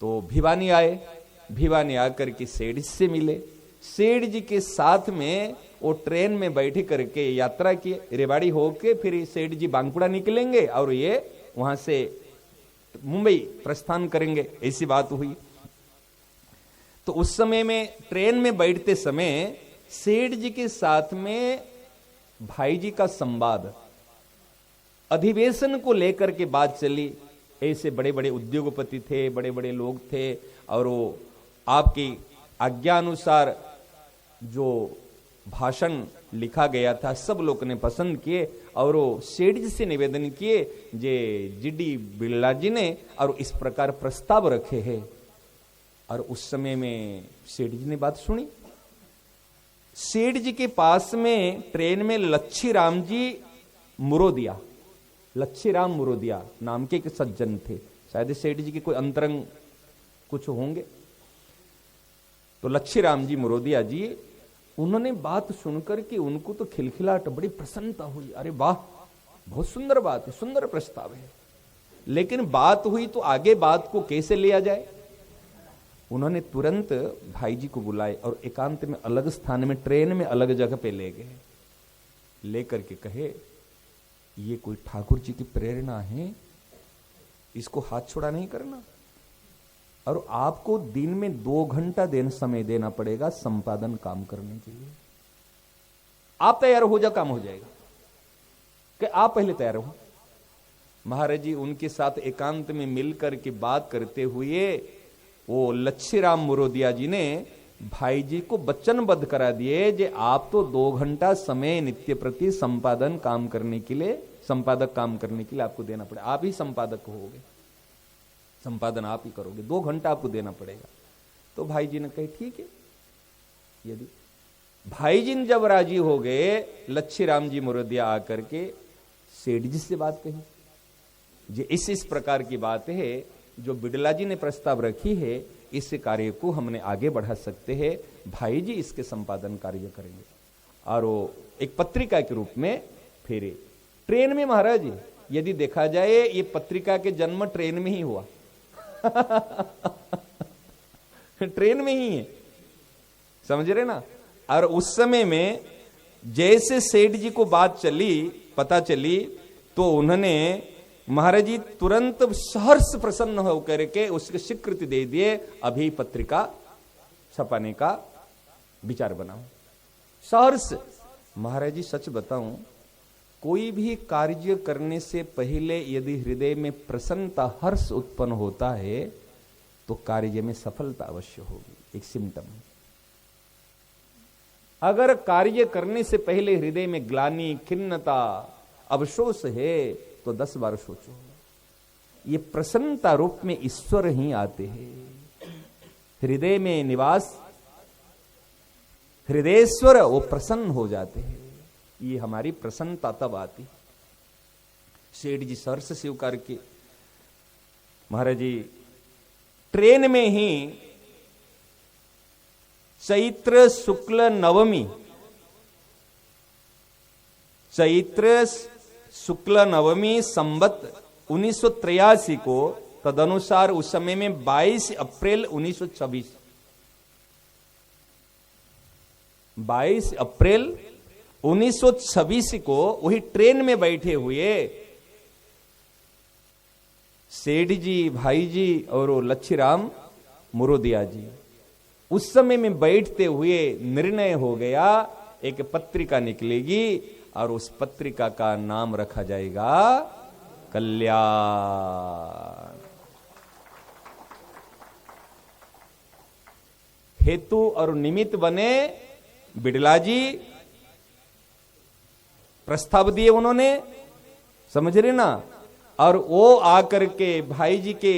तो भिवानी आए, भिवानी आकर के सेठ जी से मिले। सेठ जी के साथ में वो ट्रेन में बैठे करके यात्रा की, रेवाड़ी होके फिर सेठ जी बांकुड़ा निकलेंगे और ये वहां से मुंबई प्रस्थान करेंगे, ऐसी बात हुई। तो उस समय में ट्रेन में बैठते समय सेठ जी के साथ में भाई जी का संवाद, अधिवेशन को लेकर के बात चली। ऐसे बड़े बड़े उद्योगपति थे, बड़े बड़े लोग थे, और वो आपकी आज्ञा अनुसार जो भाषण लिखा गया था सब लोग ने पसंद किए और वो सेठ जी से निवेदन किए जे जीडी बिड़ला जी ने और इस प्रकार प्रस्ताव रखे हैं। और उस समय में सेठ जी ने बात सुनी। सेठ जी के पास में ट्रेन में लच्छी राम मुरोदिया नाम के एक सज्जन थे, शायद सेठ जी के कोई अंतरंग कुछ होंगे। तो लच्छी राम जी मुरोदिया जी, उन्होंने बात सुनकर के उनको तो खिलखिलाहट, बड़ी प्रसन्नता हुई। अरे वाह, बहुत सुंदर बात है, सुंदर प्रस्ताव है। लेकिन बात हुई तो आगे बात को कैसे लिया जाए। उन्होंने तुरंत भाई जी को बुलाए और एकांत में अलग स्थान में ट्रेन में अलग जगह पे ले गए, लेकर के कहे ये कोई ठाकुर जी की प्रेरणा है, इसको हाथ छोड़ा नहीं करना, और आपको दिन में 2 घंटा समय देना पड़ेगा संपादन काम करने के लिए। आप तैयार हो जाओ, काम हो जाएगा। कि आप पहले तैयार हो। महाराज जी उनके साथ एकांत में मिलकर के बात करते हुए वो लच्छीराम मुरोदिया जी ने भाई जी को वचनबद्ध करा दिए जे आप तो 2 घंटा समय नित्य प्रति संपादन काम करने के लिए, संपादक काम करने के लिए आपको देना पड़ेगा। आप ही संपादक होगे, संपादन आप ही करोगे, 2 घंटा आपको देना पड़ेगा। तो भाई जी ने कही ठीक है। यदि भाई जी जब राजी हो गए, लच्छीराम जी मुरोदिया आकर के सेठ जी से बात कही, ये इस प्रकार की बात है जो बिड़ला जी ने प्रस्ताव रखी है, इस कार्य को हमने आगे बढ़ा सकते हैं, भाई जी इसके संपादन कार्य करेंगे। और वो एक पत्रिका के रूप में फिर ट्रेन में, महाराज यदि देखा जाए ये पत्रिका के जन्म ट्रेन में ही हुआ। ट्रेन में ही है, समझ रहे ना। और उस समय में जैसे सेठ जी को बात चली, पता चली, तो उन्होंने महाराज जी तुरंत सहर्ष प्रसन्न होकर के उसके स्वीकृति दे दिए, अभी पत्रिका छपाने का विचार बनाओ। सहर्ष। महाराज जी सच बताऊं, कोई भी कार्य करने से पहले यदि हृदय में प्रसन्नता, हर्ष उत्पन्न होता है तो कार्य में सफलता अवश्य होगी। एक सिम्टम। अगर कार्य करने से पहले हृदय में ग्लानि, खिन्नता, अवशोष है तो 10 बार सोचो। ये प्रसन्नता रूप में ईश्वर ही आते हैं। हृदय में निवास, हृदयेश्वर वो प्रसन्न हो जाते हैं। ये हमारी प्रसन्नता तब आती। सेठ जी सहर्ष स्वीकार के महाराज जी ट्रेन में ही चैत्र शुक्ल नवमी, चैत्र शुक्ल नवमी संवत 1983 को, तदनुसार उस समय में 22 अप्रैल 1926, 22 अप्रैल 1926 को वही ट्रेन में बैठे हुए सेठ जी, भाई जी और लच्छीराम मुरोदिया जी, उस समय में बैठते हुए निर्णय हो गया एक पत्रिका निकलेगी और उस पत्रिका का नाम रखा जाएगा कल्याण। हेतु और निमित्त बने बिड़ला जी, प्रस्ताव दिए उन्होंने, समझ रहे ना। और वो आकर के भाई जी के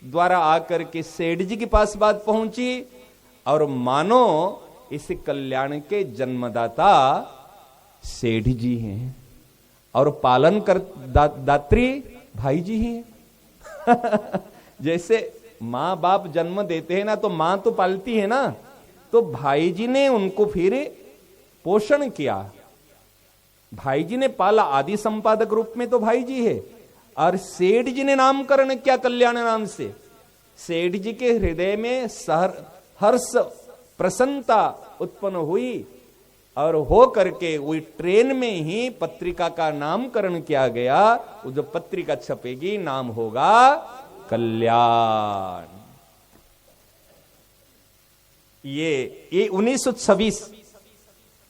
द्वारा आकर के सेठ जी के पास बात पहुंची और मानो इस कल्याण के जन्मदाता सेठ जी हैं और पालन कर दात्री भाई जी हैं। जैसे माँ बाप जन्म देते हैं ना, तो माँ तो पालती है ना, तो भाई जी ने उनको फिर पोषण किया, भाई जी ने पाला। आदि संपादक रूप में तो भाई जी है। और सेठ जी ने नामकरण किया कल्याण नाम से। सेठ जी के हृदय में हर्ष, प्रसन्नता उत्पन्न हुई और हो करके वही ट्रेन में ही पत्रिका का नामकरण किया गया। वो जो पत्रिका छपेगी नाम होगा कल्याण। ये 1926,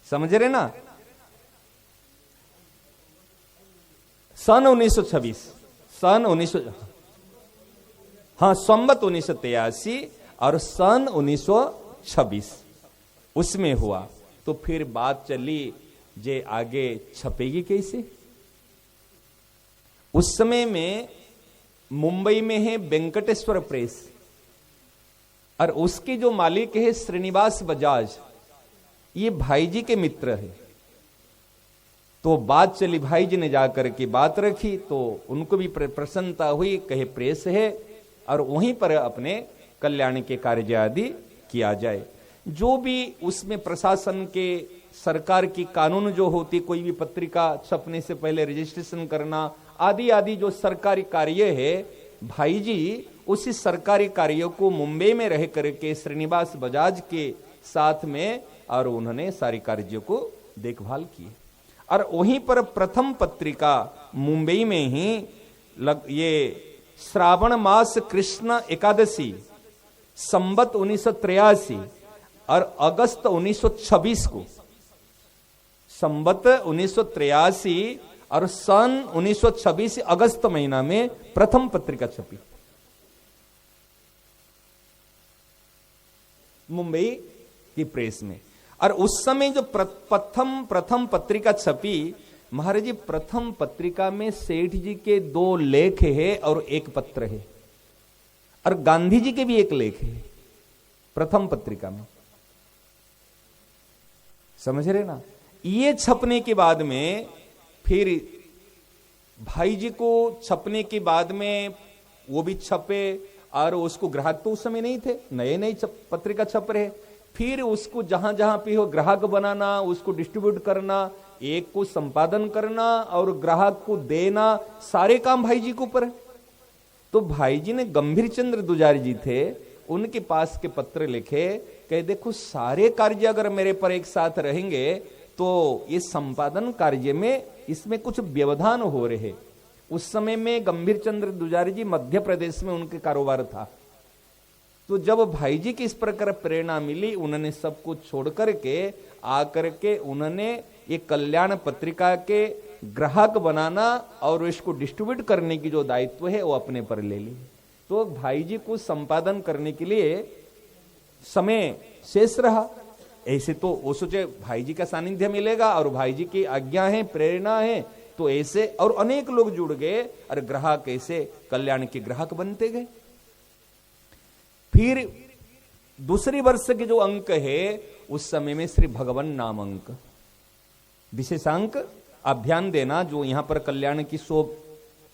समझ रहे ना, सन 1926, सन 1900, हाँ संवत 1983 और सन 1926 उसमें हुआ। तो फिर बात चली जे आगे छपेगी कैसे। उस समय में मुंबई में है वेंकटेश्वर प्रेस और उसके जो मालिक है श्रीनिवास बजाज, ये भाई जी के मित्र है। तो बात चली, भाई जी ने जाकर के बात रखी तो उनको भी प्रसन्नता हुई, कहे प्रेस है और वहीं पर अपने कल्याण के कार्य आदि किया जाए। जो भी उसमें प्रशासन के, सरकार की कानून जो होती, कोई भी पत्रिका छपने से पहले रजिस्ट्रेशन करना आदि आदि जो सरकारी कार्य है, भाई जी उसी सरकारी कार्यों को मुंबई में रह करके श्रीनिवास बजाज के साथ में और उन्होंने सारी कार्यों को देखभाल की। और वहीं पर प्रथम पत्रिका मुंबई में ही ये श्रावण मास कृष्ण एकादशी संवत 1983 और अगस्त 1926 को संवत 1983 और सन 1926 अगस्त महीना में प्रथम पत्रिका छपी मुंबई की प्रेस में। और उस समय जो प्रथम पत्रिका छपी, महाराज जी प्रथम पत्रिका में सेठ जी के 2 लेख है और 1 पत्र है, और गांधी जी के भी 1 लेख है प्रथम पत्रिका में। समझ रहे ना? ये छपने के बाद में फिर भाई जी को छपने के बाद में वो भी छपे, और उसको ग्राहक तो उस समय नहीं थे, नए नए पत्रिका छप रहे। फिर उसको जहां जहां पे हो ग्राहक बनाना, उसको डिस्ट्रीब्यूट करना, एक को संपादन करना और ग्राहक को देना, सारे काम भाई जी के ऊपर है। तो भाई जी ने गंभीर चंद्र दुजारी जी थे, उनके पास के पत्र लिखे, कहे देखो सारे कार्य अगर मेरे पर एक साथ रहेंगे तो ये संपादन कार्य में इसमें कुछ व्यवधान हो रहे। उस समय में गंभीर चंद्र दुजारी जी मध्य प्रदेश में उनके कारोबार था। तो जब भाई जी की इस प्रकार प्रेरणा मिली, उन्होंने सब कुछ छोड़ करके आकर के उन्होंने ये कल्याण पत्रिका के ग्राहक बनाना और इसको डिस्ट्रीब्यूट करने की जो दायित्व है वो अपने पर ले ली। तो भाई जी को संपादन करने के लिए समय शेष रहा। ऐसे तो वो सोचे भाई जी का सानिध्य मिलेगा और भाई जी की आज्ञा है, प्रेरणा है, तो ऐसे और अनेक लोग जुड़ गए और ग्राहक ऐसे कल्याण के ग्राहक बनते गए। फिर दूसरी वर्ष के जो अंक है उस समय में श्री भगवान नाम अंक विशेषांक आप ध्यान देना, जो यहां पर कल्याण की 100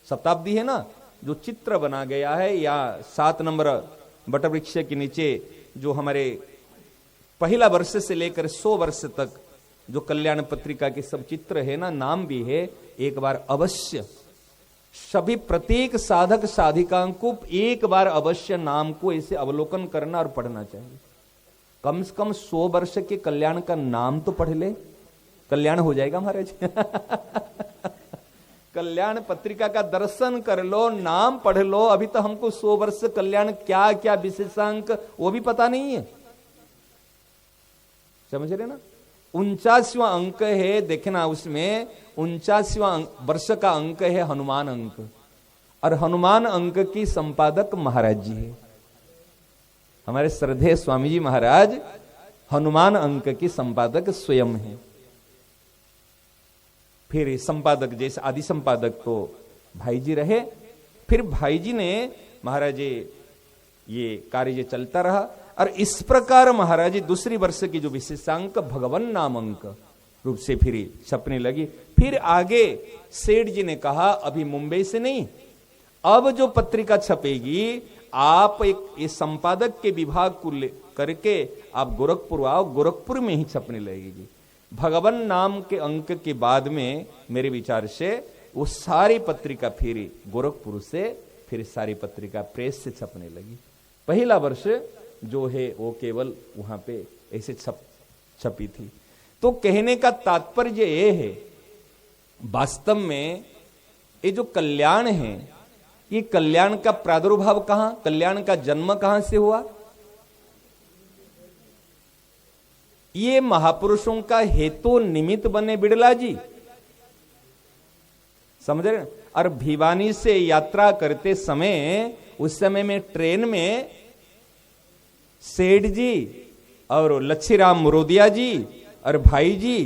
शताब्दी है ना, जो चित्र बना गया है या 7 नंबर बटवृक्ष के नीचे जो हमारे पहला वर्ष से लेकर 100 वर्ष तक जो कल्याण पत्रिका के सब चित्र है ना, नाम भी है, एक बार अवश्य सभी प्रत्येक साधक साधिकाओं को एक बार अवश्य नाम को ऐसे अवलोकन करना और पढ़ना चाहिए। कम से कम 100 वर्ष के कल्याण का नाम तो पढ़ ले, कल्याण हो जाएगा महाराज। कल्याण पत्रिका का दर्शन कर लो, नाम पढ़ लो। अभी तो हमको 100 वर्ष कल्याण क्या क्या विशेषांक वो भी पता नहीं है। समझ रहे ना? 49वां अंक है, देखना उसमें 49वां वर्ष का अंक है हनुमान अंक, और हनुमान अंक की संपादक महाराज जी है, हमारे श्रद्धेय स्वामी जी महाराज हनुमान अंक की संपादक स्वयं है। फिर संपादक जैसे आदि संपादक तो भाई जी रहे। फिर भाई जी ने महाराज ये कार्य चलता रहा, और इस प्रकार महाराज दूसरी वर्ष की जो विशेषांक भगवान नाम अंक रूप से फिर छपने लगी। फिर आगे सेठ जी ने कहा अभी मुंबई से नहीं, अब जो पत्रिका छपेगी आप एक ये संपादक के विभाग को करके आप गोरखपुर आओ, गोरखपुर में ही छपने लगेगी। भगवान नाम के अंक के बाद में मेरे विचार से वो सारी पत्रिका फिर गोरखपुर से फिर सारी पत्रिका प्रेस से छपने लगी। पहला वर्ष जो है वो केवल वहां पे ऐसे छपी थी। तो कहने का तात्पर्य ये है, वास्तव में ये जो कल्याण है, ये कल्याण का प्रादुर्भाव कहां, कल्याण का जन्म कहां से हुआ? ये महापुरुषों का हेतु निमित्त बने बिड़ला जी, समझ रहे? और भिवानी से यात्रा करते समय उस समय में ट्रेन में सेठ जी और लच्छीराम मुरोदिया जी और भाई जी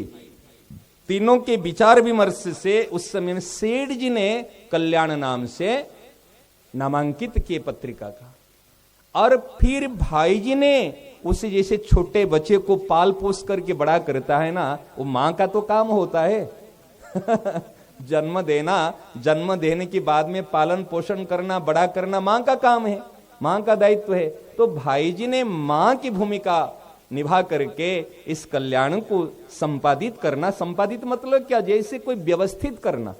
तीनों के विचार विमर्श से उस समय में सेठ जी ने कल्याण नाम से नामांकित किए पत्रिका का। और फिर भाई जी ने उसे जैसे छोटे बच्चे को पाल पोस करके बड़ा करता है ना, वो मां का तो काम होता है। जन्म देना, जन्म देने के बाद में पालन पोषण करना, बड़ा करना मां का काम है, मां का दायित्व है। तो भाई जी ने मां की भूमिका निभा करके इस कल्याण को संपादित करना, संपादित मतलब क्या, जैसे कोई व्यवस्थित करना,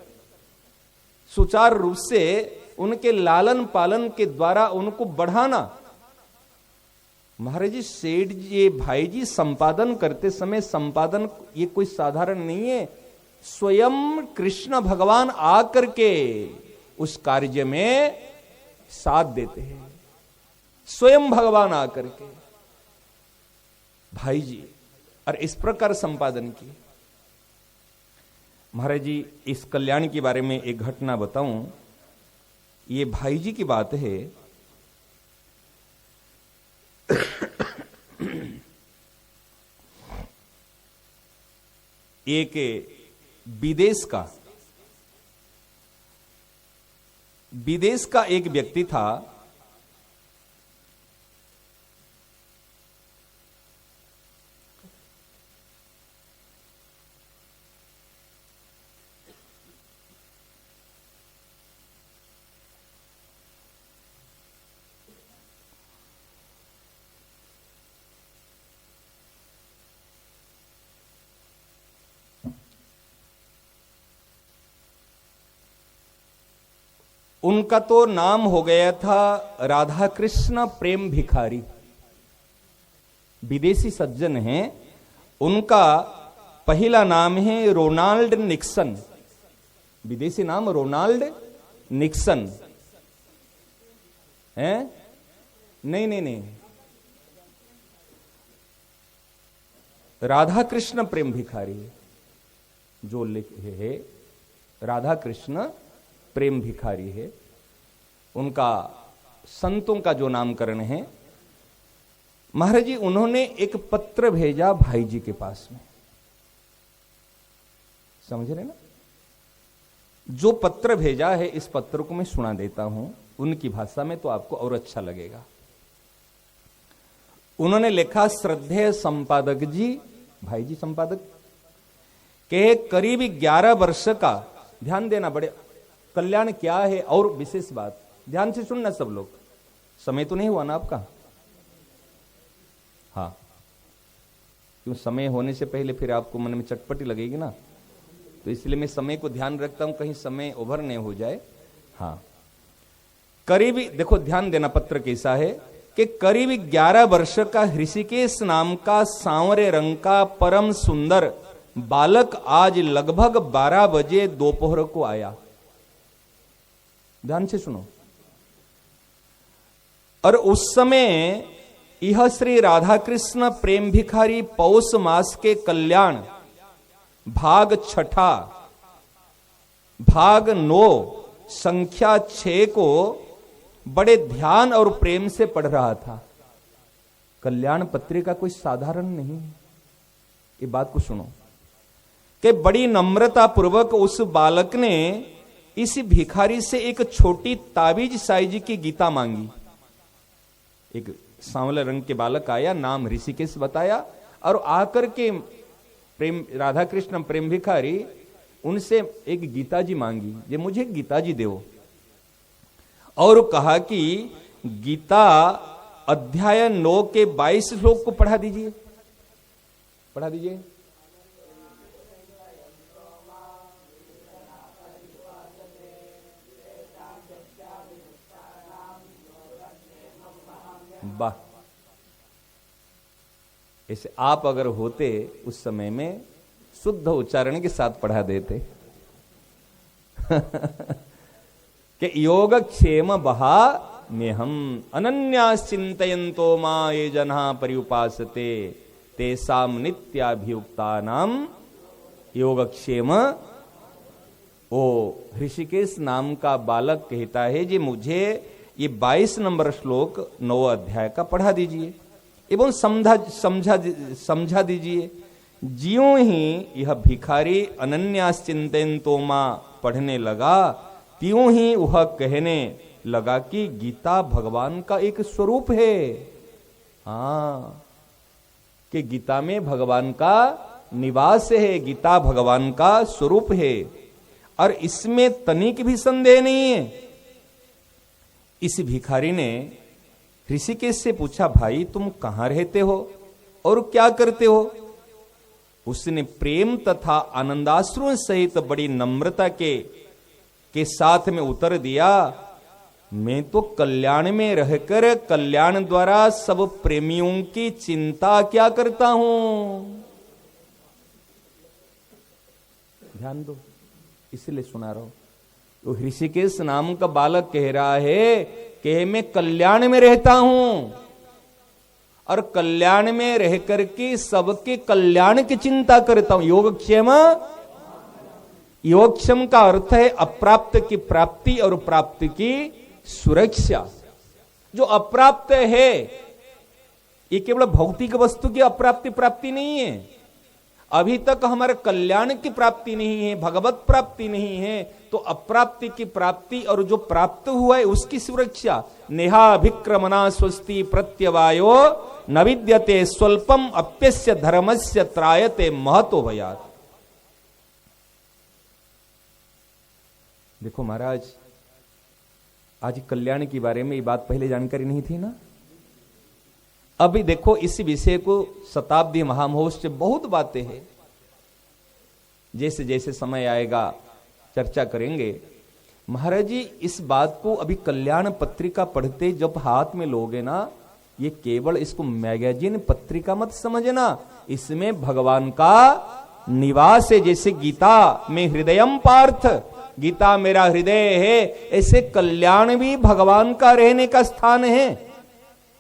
सुचारू रूप से उनके लालन पालन के द्वारा उनको बढ़ाना। महाराज जी सेठ जी भाई जी संपादन करते समय, संपादन ये कोई साधारण नहीं है, स्वयं कृष्ण भगवान आकर के उस कार्य में साथ देते हैं, स्वयं भगवान आकर के भाई जी, और इस प्रकार संपादन की। महाराज जी, इस कल्याण के बारे में एक घटना बताऊं। ये भाई जी की बात है। एक विदेश का एक व्यक्ति था। उनका तो नाम हो गया था राधा कृष्ण प्रेम भिखारी। विदेशी सज्जन हैं। उनका पहला नाम है रोनाल्ड निक्सन। विदेशी नाम रोनाल्ड निक्सन है। नहीं, राधा कृष्ण प्रेम भिखारी जो लिखे है, राधा कृष्ण प्रेम भिखारी है। उनका संतों का जो नामकरण है। महाराज जी, उन्होंने एक पत्र भेजा भाई जी के पास में। समझ रहे ना? जो पत्र भेजा है, इस पत्र को मैं सुना देता हूं उनकी भाषा में, तो आपको और अच्छा लगेगा। उन्होंने लिखा, श्रद्धेय संपादक जी, भाई जी संपादक के करीब 11 वर्ष का, ध्यान देना, बड़े कल्याण क्या है और विशेष बात, ध्यान से सुनना सब लोग। समय तो नहीं हुआ ना आपका? हाँ, क्यों समय होने से पहले फिर आपको मन में चटपटी लगेगी ना, तो इसलिए मैं समय को ध्यान रखता हूं, कहीं समय ओवर नहीं हो जाए। हाँ, करीब, देखो ध्यान देना, पत्र कैसा है कि करीब 11 वर्ष का ऋषिकेश नाम का सांवरे रंग का परम सुंदर बालक आज लगभग 12 बजे दोपहर को आया। ध्यान से सुनो। और उस समय यह श्री राधा कृष्ण प्रेम भिखारी पौष मास के कल्याण भाग 6 भाग 9 संख्या 6 को बड़े ध्यान और प्रेम से पढ़ रहा था। कल्याण पत्रिका कोई साधारण नहीं है। ये बात को सुनो कि बड़ी नम्रता पूर्वक उस बालक ने इस भिखारी से एक छोटी ताबीज साइज की गीता मांगी। एक सांवले रंग के बालक आया, नाम ऋषिकेश बताया, और आकर के प्रेम राधा कृष्ण प्रेम भिखारी उनसे एक गीता जी मांगी, ये मुझे गीता जी दो। और कहा कि गीता अध्याय 9 के 22 श्लोक को पढ़ा दीजिए, पढ़ा दीजिए। वाह, ऐसे आप अगर होते उस समय में शुद्ध उच्चारण के साथ पढ़ा देते कि योग क्षेम बहा में हम अनन्यास चिंतयन्तो मा ये जना पर्युपासते तेसाम नित्याभियुक्ता नाम योगक्षेम। ओ ऋषिकेश नाम का बालक कहता है जी, मुझे ये 22 नंबर श्लोक 9 अध्याय का पढ़ा दीजिए एवं समझा दीजिए। ज्यों ही यह भिखारी अनन्यास चिंतयन्तो मा पढ़ने लगा, त्यों ही वह कहने लगा कि गीता भगवान का एक स्वरूप है। हाँ, कि गीता में भगवान का निवास है, गीता भगवान का स्वरूप है, और इसमें तनिक भी संदेह नहीं है। इस भिखारी ने ऋषिकेश से पूछा, भाई तुम कहां रहते हो और क्या करते हो? उसने प्रेम तथा आनंदाश्रुओं सहित बड़ी नम्रता के साथ में उत्तर दिया, मैं तो कल्याण में रहकर कल्याण द्वारा सब प्रेमियों की चिंता क्या करता हूं। ध्यान दो, इसलिए सुना रहा हूं। तो ऋषिकेश नाम का बालक कह रहा है कि मैं कल्याण में रहता हूं और कल्याण में रहकर के सबके कल्याण की चिंता करता हूं। योगक्षेम, योगक्षम का अर्थ है अप्राप्त की प्राप्ति और प्राप्त की सुरक्षा। जो अप्राप्त है ये केवल भौतिक वस्तु की अप्राप्ति प्राप्ति नहीं है, अभी तक हमारे कल्याण की प्राप्ति नहीं है, भगवत प्राप्ति नहीं है, तो अप्राप्ति की प्राप्ति और जो प्राप्त हुआ है उसकी सुरक्षा। नेहाभिक्रमणा स्वस्ति प्रत्यवायो न विद्यते स्वल्पम अप्यस्य धर्मस्य त्रायते महतो भयात्। देखो महाराज, आज कल्याण के बारे में ये बात पहले जानकारी नहीं थी ना। अभी देखो इस विषय को शताब्दी महामहोत्सव से बहुत बातें हैं, जैसे जैसे समय आएगा चर्चा करेंगे। महाराज जी इस बात को अभी कल्याण पत्रिका पढ़ते जब हाथ में लोगे ना, ये केवल इसको मैगजीन पत्रिका मत समझना, इसमें भगवान का निवास है। जैसे गीता में हृदयम पार्थ, गीता मेरा हृदय है, ऐसे कल्याण भी भगवान का रहने का स्थान है।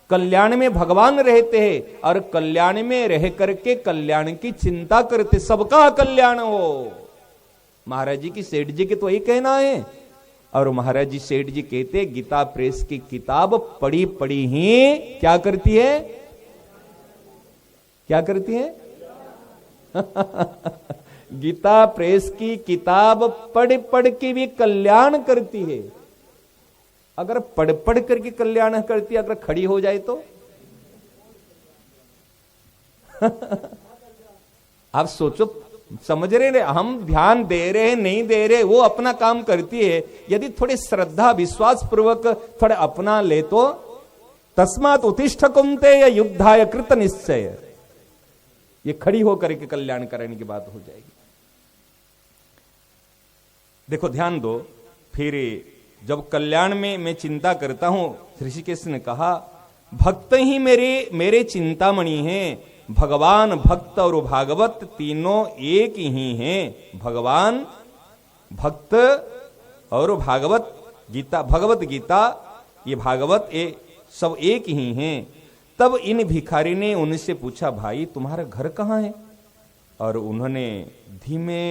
कल्याण में भगवान रहते हैं और कल्याण में रह करके कल्याण की चिंता करते, सबका कल्याण हो। महाराज जी की सेठ जी के तो यही कहना है। और महाराज जी सेठ जी कहते गीता प्रेस की किताब पढ़ी पढ़ी ही क्या करती है, क्या करती है गीता प्रेस की किताब पढ़ पढ़ के भी कल्याण करती है। अगर पढ़ पढ़ करके कल्याण करती, अगर खड़ी हो जाए तो आप सोचो, समझ रहे हैं, हम ध्यान दे रहे हैं नहीं दे रहे, वो अपना काम करती है। यदि थोड़ी श्रद्धा विश्वास पूर्वक थोड़े अपना ले तो तस्मात् उत्तिष्ठ कुंते या युद्धाय कृत निश्चय, ये खड़ी होकर के कल्याण करने की बात हो जाएगी। देखो ध्यान दो, फिर जब कल्याण में मैं चिंता करता हूं, ऋषिकेश ने कहा भक्त ही मेरे चिंतामणि हैं, भगवान भक्त और भागवत तीनों एक ही हैं। भगवान भक्त और भागवत गीता, भगवत गीता ये भागवत ये सब एक ही हैं। तब इन भिखारी ने उनसे पूछा भाई तुम्हारा घर कहाँ है? और उन्होंने धीमे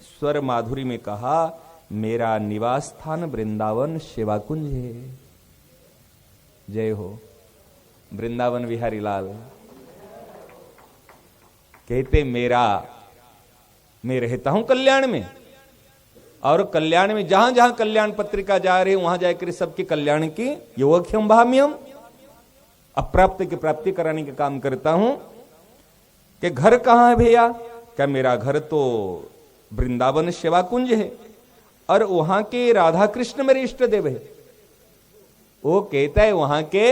स्वर माधुरी में कहा मेरा निवास स्थान वृंदावन सेवाकुंज है। जय हो वृंदावन बिहारी लाल। कहते मैं रहता हूं कल्याण में, और कल्याण में जहां जहां कल्याण पत्रिका जा रही वहां जाकर सबके कल्याण की योगक्षम भाम्यम, अप्राप्त की प्राप्ति कराने का काम करता हूं। कि घर कहां है भैया? क्या मेरा घर तो वृंदावन सेवाकुंज है, और वहां के राधा कृष्ण मेरे इष्ट देव है। वो कहता है वहां के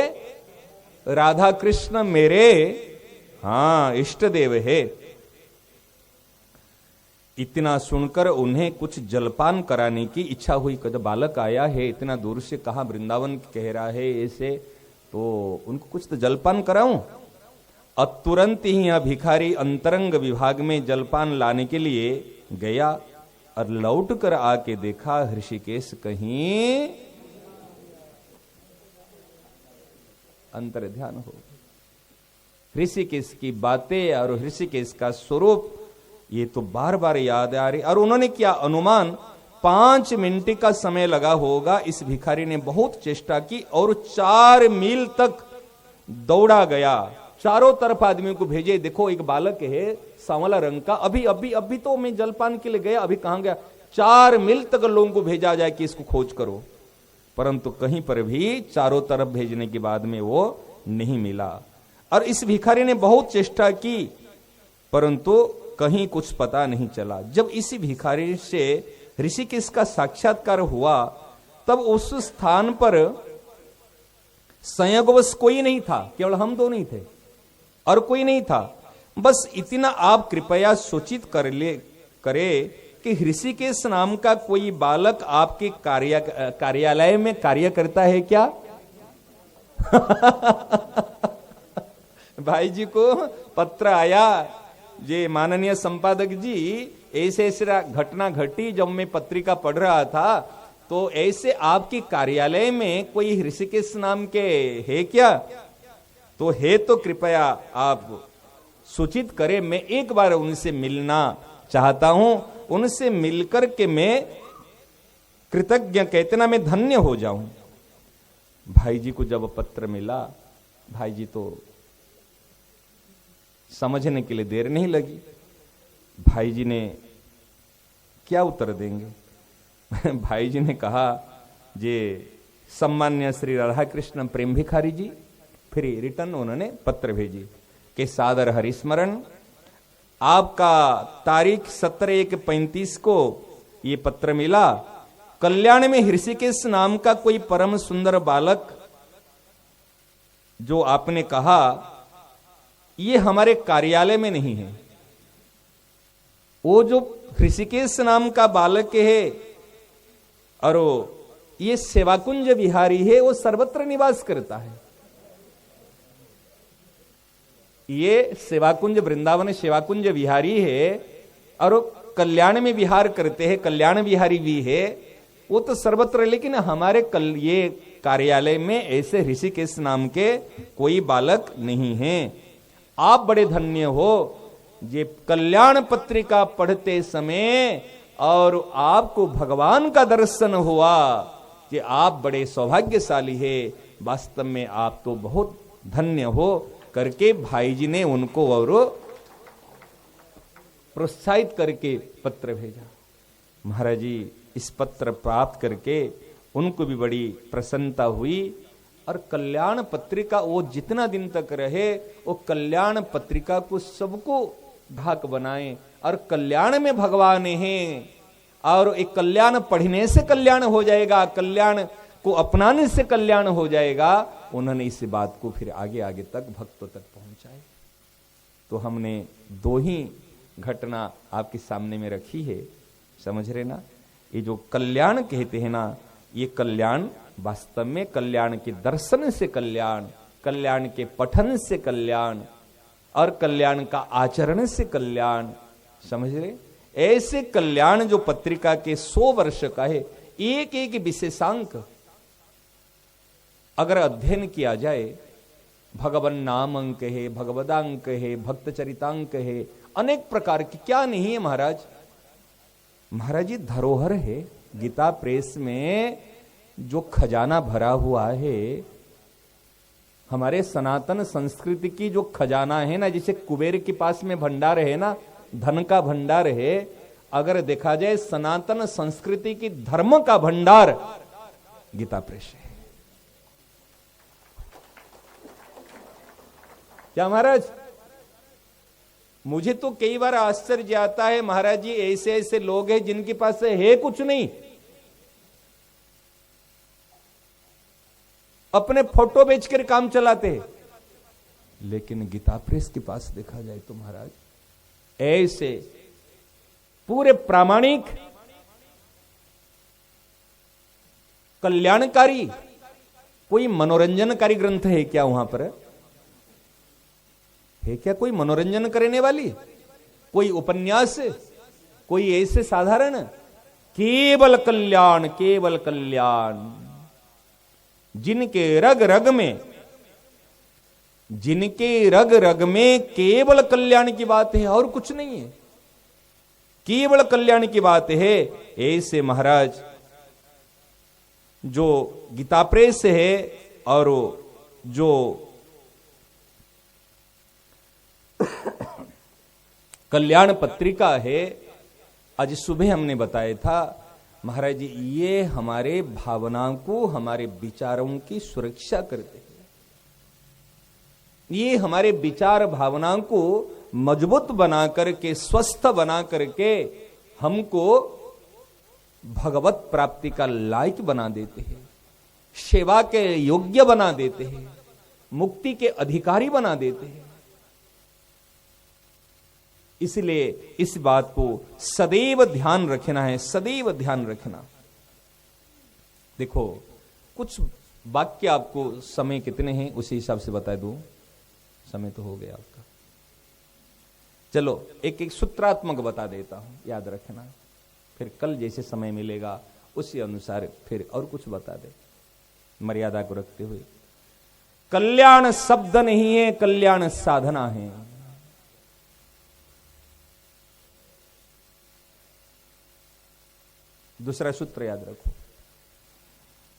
राधा कृष्ण मेरे इष्ट देव है। इतना सुनकर उन्हें कुछ जलपान कराने की इच्छा हुई। कद बालक आया है इतना दूर से, कहा वृंदावन कह रहा है ऐसे, तो उनको कुछ तो जलपान कराऊं। अब तुरंत ही यह भिखारी अंतरंग विभाग में जलपान लाने के लिए गया, और लौट कर आके देखा ऋषिकेश कहीं अंतर ध्यान हो। ऋषिकेश की बातें और ऋषिकेश का स्वरूप ये तो बार बार याद आ रही। और उन्होंने क्या अनुमान 5 मिनट का समय लगा होगा। इस भिखारी ने बहुत चेष्टा की और 4 मील तक दौड़ा गया, चारों तरफ आदमियों को भेजे। देखो एक बालक है सांवला रंग का, अभी तो मैं जलपान के लिए गया, अभी कहां गया? 4 मील तक लोगों को भेजा जाए कि इसको खोज करो, परंतु कहीं पर भी चारों तरफ भेजने के बाद में वो नहीं मिला। और इस भिखारी ने बहुत चेष्टा की, परंतु कहीं कुछ पता नहीं चला। जब इसी भिखारी से ऋषिकेश का साक्षात्कार हुआ, तब उस स्थान पर संयोगवश कोई नहीं था, केवल हम दो नहीं थे और कोई नहीं था। बस इतना आप कृपया सूचित करे कि ऋषिकेश नाम का कोई बालक आपके कार्यालय में कार्य करता है क्या? भाई जी को पत्र आया, ये माननीय संपादक जी ऐसे ऐसे घटना घटी, जब मैं पत्रिका पढ़ रहा था तो ऐसे आपके कार्यालय में कोई ऋषिकेश नाम के है क्या? तो है तो कृपया आप सूचित करें, मैं एक बार उनसे मिलना चाहता हूं। उनसे मिलकर के मैं कृतज्ञ, कहते ना मैं धन्य हो जाऊं। भाई जी को जब पत्र मिला, भाई जी तो समझने के लिए देर नहीं लगी। भाई जी ने क्या उत्तर देंगे? भाई जी ने कहा, जे सम्मान्य श्री राधा कृष्ण प्रेम भिखारी जी, फिर रिटर्न उन्होंने पत्र भेजी कि सादर हरिस्मरण, आपका तारीख 17/1/35 को ये पत्र मिला। कल्याण में हृषिकेश नाम का कोई परम सुंदर बालक जो आपने कहा, ये हमारे कार्यालय में नहीं है। वो जो हृषिकेश नाम का बालक है और ये सेवाकुंज विहारी है, वो सर्वत्र निवास करता है। ये सेवाकुंज, वृंदावन सेवाकुंज विहारी है और कल्याण में विहार करते हैं, कल्याण विहारी भी है, वो तो सर्वत्र। लेकिन हमारे ये कार्यालय में ऐसे ऋषिकेश नाम के कोई बालक नहीं है। आप बड़े धन्य हो, ये कल्याण पत्रिका पढ़ते समय और आपको भगवान का दर्शन हुआ, कि आप बड़े सौभाग्यशाली है, वास्तव में आप तो बहुत धन्य हो, करके भाई जी ने उनको और प्रोत्साहित करके पत्र भेजा। महाराज जी इस पत्र प्राप्त करके उनको भी बड़ी प्रसन्नता हुई और कल्याण पत्रिका वो जितना दिन तक रहे, वो कल्याण पत्रिका को सबको ढाक बनाए और कल्याण में भगवान हैं और एक कल्याण पढ़ने से कल्याण हो जाएगा, कल्याण को अपनाने से कल्याण हो जाएगा। उन्होंने इस बात को फिर आगे आगे तक भक्तों तक पहुंचाए। तो हमने दो ही घटना आपके सामने में रखी है, समझ रहे ना। ये जो कल्याण कहते हैं ना, ये कल्याण वास्तव में कल्याण के दर्शन से कल्याण, कल्याण के पठन से कल्याण और कल्याण का आचरण से कल्याण, समझ रहे। ऐसे कल्याण जो पत्रिका के 100 वर्ष का है, एक एक विशेषांक अगर अध्ययन किया जाए, भगवन नाम अंक है, भगवदांक है, भक्त चरितांक है, अनेक प्रकार की, क्या नहीं है महाराज। महाराज जी धरोहर है। गीता प्रेस में जो खजाना भरा हुआ है, हमारे सनातन संस्कृति की जो खजाना है ना, जैसे कुबेर के पास में भंडार है ना, धन का भंडार है, अगर देखा जाए सनातन संस्कृति की धर्म का भंडार गीता प्रेस है। क्या महाराज? मुझे तो कई बार आश्चर्य आता है महाराज जी, ऐसे ऐसे लोग हैं जिनके पास है कुछ नहीं, अपने फोटो बेचकर काम चलाते हैं। लेकिन गीता प्रेस के पास देखा जाए तो महाराज ऐसे पूरे प्रामाणिक कल्याणकारी, कोई मनोरंजनकारी ग्रंथ है क्या वहां पर? है क्या कोई मनोरंजन करने वाली, कोई उपन्यास, कोई ऐसे साधारण? केवल कल्याण, केवल कल्याण। जिनके रग रग में, जिनके रग रग में केवल कल्याण की बात है और कुछ नहीं है, केवल कल्याण की बात है। ऐसे महाराज जो गीता प्रेस है और जो कल्याण पत्रिका है, आज सुबह हमने बताया था महाराज जी, ये हमारे भावनाओं को, हमारे विचारों की सुरक्षा करते हैं। ये हमारे विचार भावनाओं को मजबूत बना करके, स्वस्थ बना करके हमको भगवत प्राप्ति का लायक बना देते हैं, सेवा के योग्य बना देते हैं, मुक्ति के अधिकारी बना देते हैं। इसलिए इस बात को सदैव ध्यान रखना है, सदैव ध्यान रखना। देखो कुछ वाक्य आपको, समय कितने हैं उसी हिसाब से बता दूं, समय तो हो गया आपका। चलो एक एक सूत्रात्मक बता देता हूं, याद रखना, फिर कल जैसे समय मिलेगा उसी अनुसार फिर और कुछ बता दे, मर्यादा को रखते हुए। कल्याण शब्द नहीं है, कल्याण साधना है। दूसरा सूत्र याद रखो,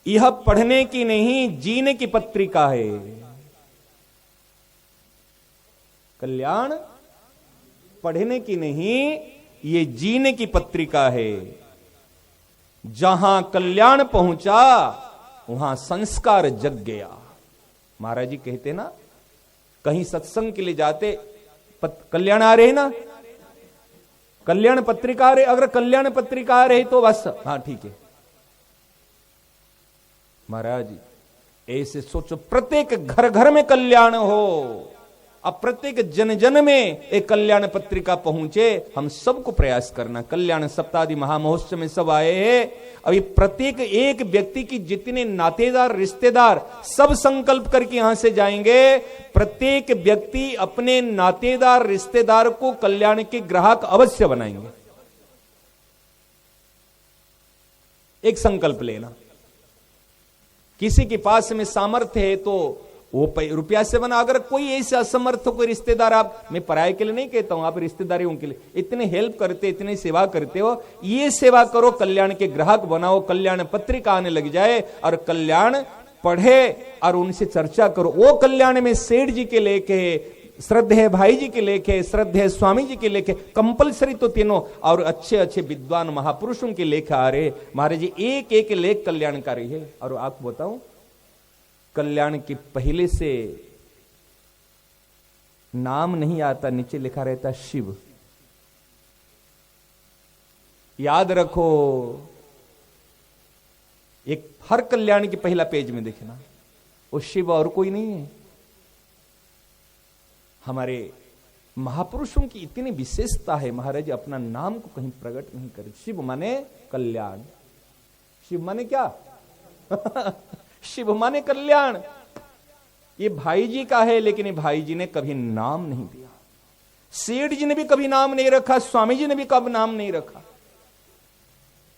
यह पढ़ने की नहीं जीने की पत्रिका है। कल्याण पढ़ने की नहीं, ये जीने की पत्रिका है। जहां कल्याण पहुंचा वहां संस्कार जग गया। महाराज जी कहते ना, कहीं सत्संग के लिए जाते, कल्याण आ रहे ना, कल्याण पत्रिका आ रहे, अगर कल्याण पत्रिका आ रही तो बस हाँ ठीक है। महाराज जी ऐसे सोचो, प्रत्येक घर घर में कल्याण हो, अब प्रत्येक जन जन में एक कल्याण पत्रिका पहुंचे। हम सबको प्रयास करना। कल्याण सप्ताह महामहोत्सव में सब आए हैं। अभी प्रत्येक एक व्यक्ति की जितने नातेदार रिश्तेदार सब संकल्प करके यहां से जाएंगे। प्रत्येक व्यक्ति अपने नातेदार रिश्तेदार को कल्याण के ग्राहक अवश्य बनाएंगे। एक संकल्प लेना। किसी के पास में सामर्थ्य है तो वो रुपया से बना। अगर कोई ऐसे असमर्थ कोई रिश्तेदार, आप, मैं पराये के लिए नहीं कहता हूं, आप रिश्तेदारियों के लिए इतने हेल्प करते, इतनी सेवा करते हो, ये सेवा करो, कल्याण के ग्राहक बनाओ। कल्याण पत्रिका आने लग जाए और कल्याण पढ़े और उनसे चर्चा करो। वो कल्याण में सेठ जी के लेखे, श्रद्धेय भाई जी के लेखे, श्रद्धेय स्वामी जी के लेखे, कंपलसरी तो तीनों, और अच्छे अच्छे विद्वान महापुरुषों के लेखे आ रहे। महाराज जी एक एक लेख कल्याणकारी है। और आपको बताऊं, कल्याण के पहले से नाम नहीं आता, नीचे लिखा रहता शिव। याद रखो, एक हर कल्याण के पहला पेज में देखना, वो शिव और कोई नहीं है। हमारे महापुरुषों की इतनी विशेषता है, महाराज अपना नाम को कहीं प्रकट नहीं करे। शिव माने कल्याण। शिव माने क्या? शिव माने कल्याण। ये भाई जी का है, लेकिन ये भाई जी ने कभी नाम नहीं दिया। सेठ जी ने भी कभी नाम नहीं रखा, स्वामी जी ने भी कभी नाम नहीं रखा।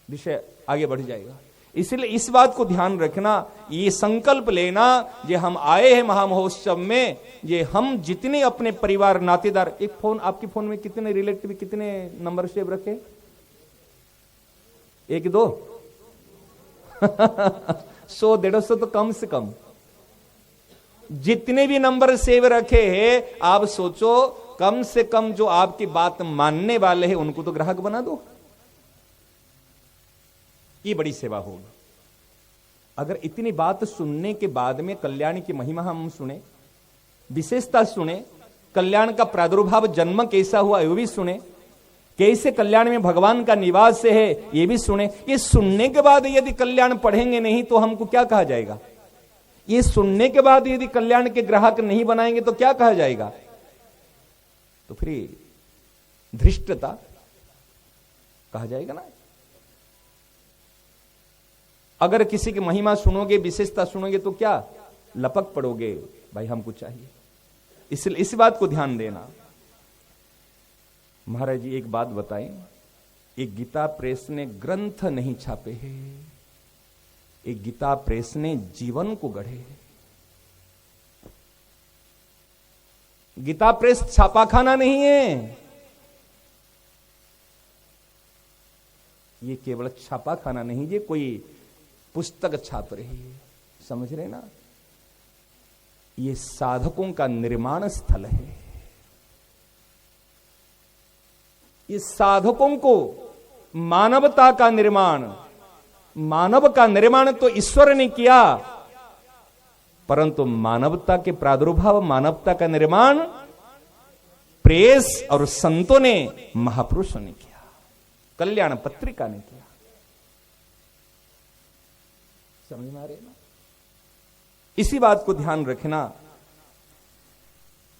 विषय आगे बढ़ जाएगा। इसलिए इस बात को ध्यान रखना, ये संकल्प लेना, जे हम आए हैं महामहोत्सव में, ये हम जितने अपने परिवार नातेदार, एक फोन, आपके फोन में कितने रिलेटिव, कितने नंबर सेव रखे? 1-2 100-150 तो कम से कम। जितने भी नंबर सेव रखे हैं, आप सोचो कम से कम जो आपकी बात मानने वाले हैं उनको तो ग्राहक बना दो। ये बड़ी सेवा होगी। अगर इतनी बात सुनने के बाद में कल्याण की महिमा हम सुने, विशेषता सुने, कल्याण का प्रादुर्भाव जन्म कैसा हुआ ये भी सुने, कैसे कल्याण में भगवान का निवास है ये भी सुने। ये सुनने के बाद यदि कल्याण पढ़ेंगे नहीं तो हमको क्या कहा जाएगा? ये सुनने के बाद यदि कल्याण के ग्राहक नहीं बनाएंगे तो क्या कहा जाएगा? तो फिर धृष्टता कहा जाएगा ना। अगर किसी की महिमा सुनोगे, विशेषता सुनोगे तो क्या लपक पड़ोगे? भाई हमको चाहिए। इसलिए इस बात को ध्यान देना। महाराज जी एक बात बताएं, एक गीता प्रेस ने ग्रंथ नहीं छापे हैं, एक गीता प्रेस ने जीवन को गढ़े हैं। गीता प्रेस छापाखाना नहीं है, ये केवल छापाखाना नहीं, ये कोई पुस्तक छाप रही है, समझ रहे ना? ये साधकों का निर्माण स्थल है। ये साधकों को मानवता का निर्माण, मानव का निर्माण तो ईश्वर ने किया, परंतु मानवता के प्रादुर्भाव, मानवता का निर्माण प्रेस और संतों ने, महापुरुषों ने किया, कल्याण पत्रिका ने किया। समझ में आ रही है ना? इसी बात को ध्यान रखना।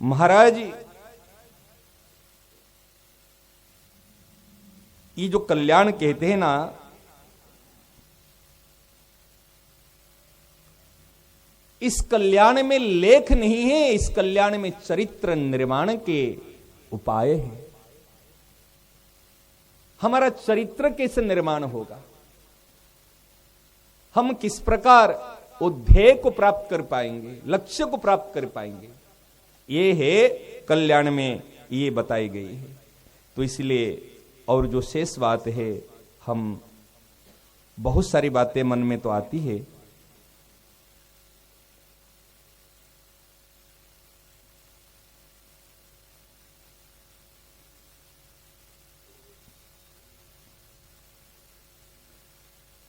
महाराज ये जो कल्याण कहते हैं ना, इस कल्याण में लेख नहीं है, इस कल्याण में चरित्र निर्माण के उपाय हैं। हमारा चरित्र कैसे निर्माण होगा? हम किस प्रकार ध्येय को प्राप्त कर पाएंगे, लक्ष्य को प्राप्त कर पाएंगे, ये है कल्याण में ये बताई गई है। तो इसलिए और जो शेष बात है हम बहुत सारी बातें मन में तो आती है।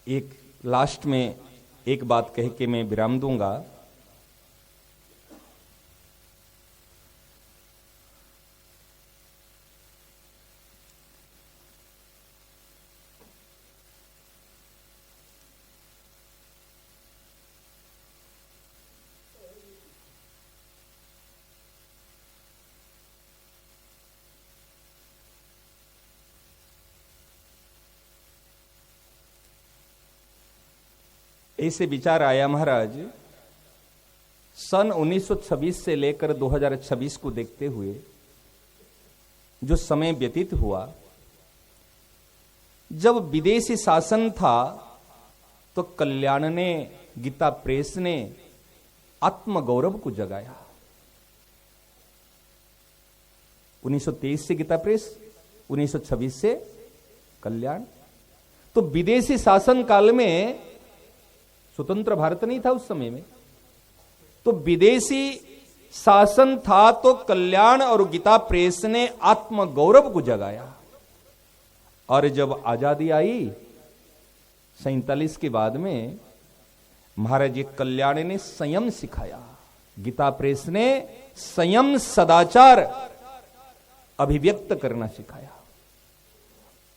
एक लास्ट में एक बात कह के मैं विराम दूंगा। ऐसे विचार आया महाराज, सन 1926 से लेकर 2026 को देखते हुए जो समय व्यतीत हुआ, जब विदेशी शासन था तो कल्याण ने, गीता प्रेस ने आत्मगौरव को जगाया। 1923 से गीता प्रेस, 1926 से कल्याण। तो विदेशी शासन काल में स्वतंत्र भारत नहीं था उस समय में, तो विदेशी शासन था तो कल्याण और गीता प्रेस ने आत्मगौरव को जगाया। और जब आजादी आई 47 के बाद में, महाराज कल्याण ने संयम सिखाया, गीता प्रेस ने संयम सदाचार अभिव्यक्त करना सिखाया।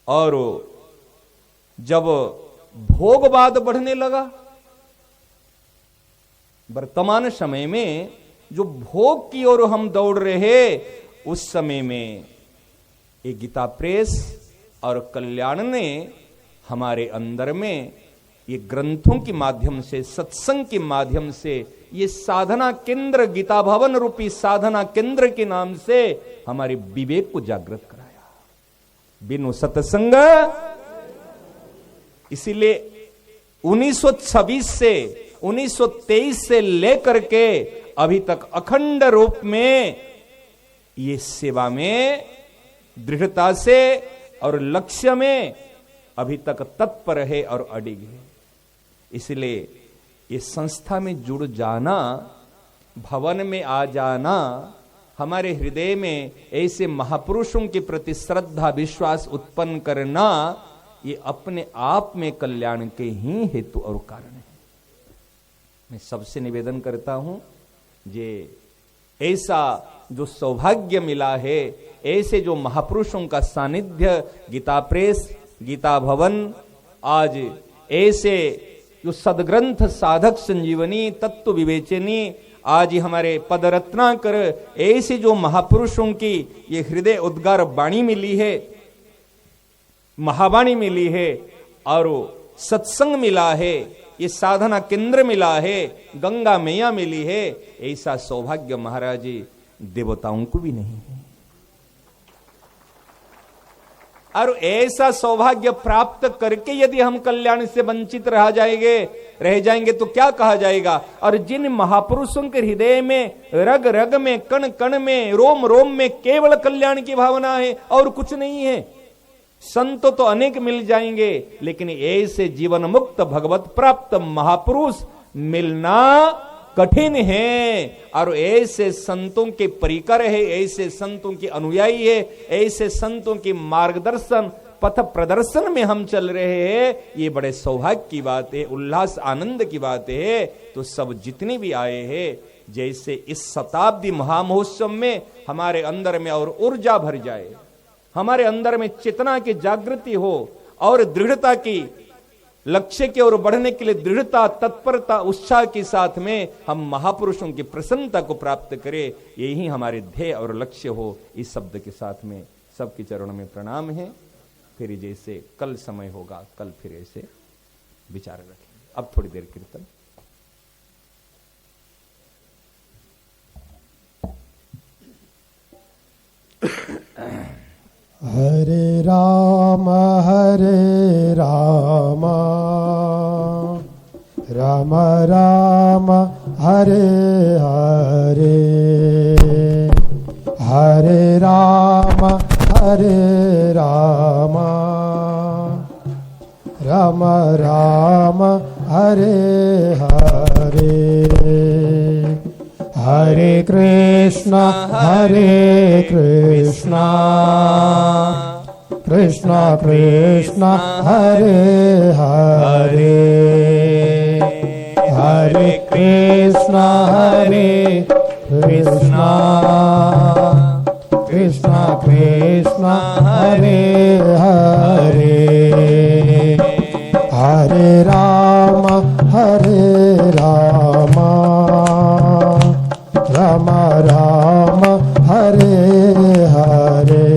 और जब भोगवाद बढ़ने लगा, वर्तमान समय में जो भोग की ओर हम दौड़ रहे, उस समय में ये गीता प्रेस और कल्याण ने हमारे अंदर में ये ग्रंथों के माध्यम से, सत्संग के माध्यम से, ये साधना केंद्र, गीता भवन रूपी साधना केंद्र के नाम से हमारे विवेक को जागृत कराया। बिनु सत्संग, इसीलिए 1926 से 1923 से लेकर के अभी तक अखंड रूप में ये सेवा में दृढ़ता से और लक्ष्य में अभी तक तत्पर है और अडिग है। इसलिए ये संस्था में जुड़ जाना, भवन में आ जाना, हमारे हृदय में ऐसे महापुरुषों के प्रति श्रद्धा विश्वास उत्पन्न करना, ये अपने आप में कल्याण के ही हेतु और कारण है। मैं सबसे निवेदन करता हूं, जे ऐसा जो सौभाग्य मिला है, ऐसे जो महापुरुषों का सानिध्य, गीता प्रेस, गीता भवन, आज ऐसे जो सदग्रंथ साधक संजीवनी, तत्व विवेचनी, आज हमारे पदरत्नाकर, ऐसे जो महापुरुषों की ये हृदय उद्गार वाणी मिली है, महावाणी मिली है, और सत्संग मिला है, ये साधना केंद्र मिला है, गंगा मैया मिली है, ऐसा सौभाग्य महाराज जी देवताओं को भी नहीं है। और ऐसा सौभाग्य प्राप्त करके यदि हम कल्याण से वंचित रह जाएंगे तो क्या कहा जाएगा। और जिन महापुरुषों के हृदय में, रग रग में, कण कण में, रोम रोम में केवल कल्याण की भावना है और कुछ नहीं है, संत तो अनेक मिल जाएंगे, लेकिन ऐसे जीवन मुक्त भगवत प्राप्त महापुरुष मिलना कठिन है। और ऐसे संतों के परिकर है, ऐसे संतों के अनुयायी है, ऐसे संतों की मार्गदर्शन पथ प्रदर्शन में हम चल रहे हैं, ये बड़े सौभाग्य की बात है, उल्लास आनंद की बात है। तो सब जितने भी आए हैं, जैसे इस शताब्दी महामहोत्सव में हमारे अंदर में और ऊर्जा भर जाए, हमारे अंदर में चेतना की जागृति हो और दृढ़ता की, लक्ष्य की ओर बढ़ने के लिए दृढ़ता, तत्परता, उत्साह के साथ में हम महापुरुषों की प्रसन्नता को प्राप्त करें, यही हमारे ध्येय और लक्ष्य हो। इस शब्द के साथ में सबके चरणों में प्रणाम है। फिर जैसे कल समय होगा, कल फिर ऐसे विचार रखें। अब थोड़ी देर कीर्तन। हरे राम राम राम हरे हरे, हरे राम राम राम राम हरे हरे, हरे कृष्णा कृष्णा कृष्णा हरे हरे, हरे कृष्णा कृष्णा कृष्णा हरे हरे, हरे राम राम राम हरे हरे,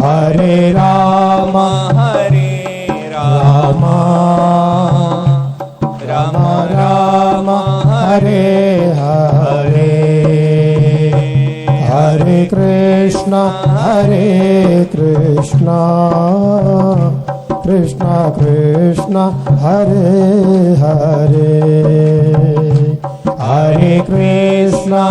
हरे राम राम राम हरे हरे, हरे कृष्णा कृष्णा कृष्णा हरे हरे, हरे कृष्णा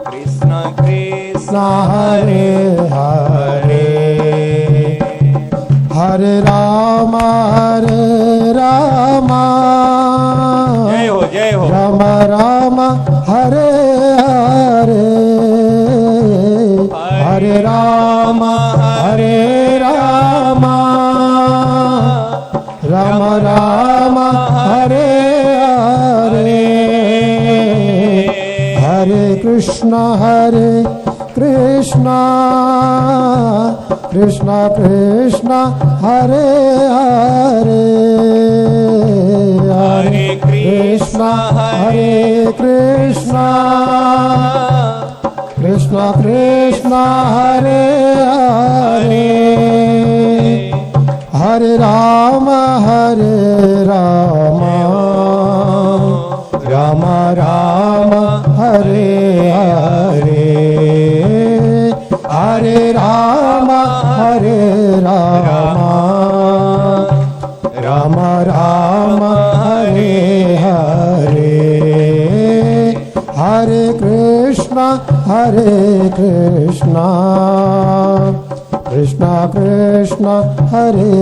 कृष्णा कृष्णा हरे हरे, हरे राम जय हो जय हो, राम राम हरे हरे, हरे राम राम राम हरे हरे, हरे कृष्णा कृष्णा कृष्णा हरे हरे, हरे कृष्णा कृष्णा कृष्णा हरे हरे, हरे राम राम राम हरे हरे, हरे राम राम राम हरे हरे, हरे कृष्णा कृष्णा हरे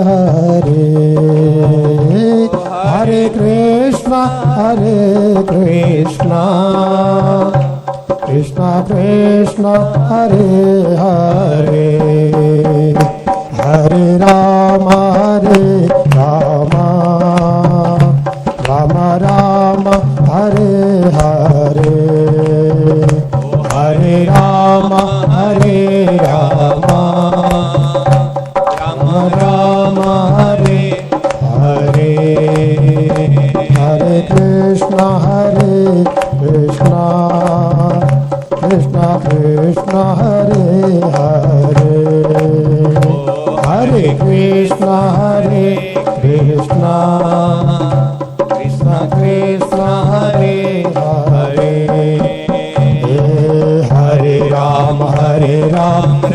हरे, हरे कृष्णा कृष्णा हरे हरे, हरे राम राम राम हरे हरे, हरे राम राम हरे हरे, हरे कृष्णा कृष्णा कृष्णा हरे हरे, हरे कृष्णा कृष्णा कृष्णा हरे हरे, हरे राम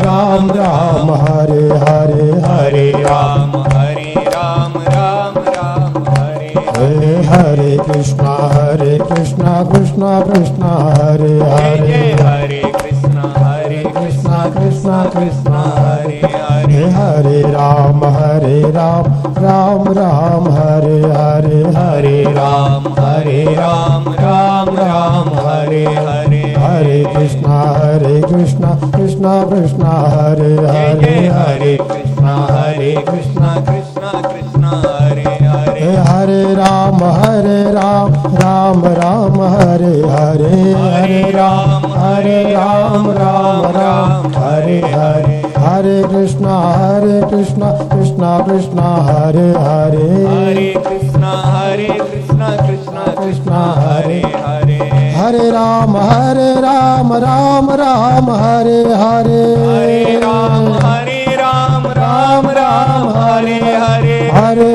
राम राम हरे हरे, हरे राम हरे, हरे कृष्णा कृष्णा कृष्णा हरे हरे, हरे कृष्णा कृष्णा हरे हरे, हरे राम राम राम हरे हरे, हरे राम राम हरे हरे, हरे कृष्णा कृष्णा कृष्णा हरे हरे, हरे कृष्णा कृष्णा हरे हरे, हरे राम राम हरे हरे, हरे राम राम हरे हरे, हरे कृष्णा कृष्णा हरे हरे, हरे कृष्णा कृष्णा हरे हरे, हरे राम राम हरे हरे, हरे राम हरे हरे, हरे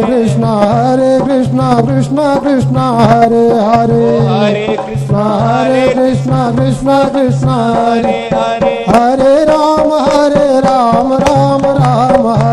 कृष्णा कृष्णा हरे हरे, हरे कृष्णा कृष्णा हरे हरे हरे, हरे राम राम हरे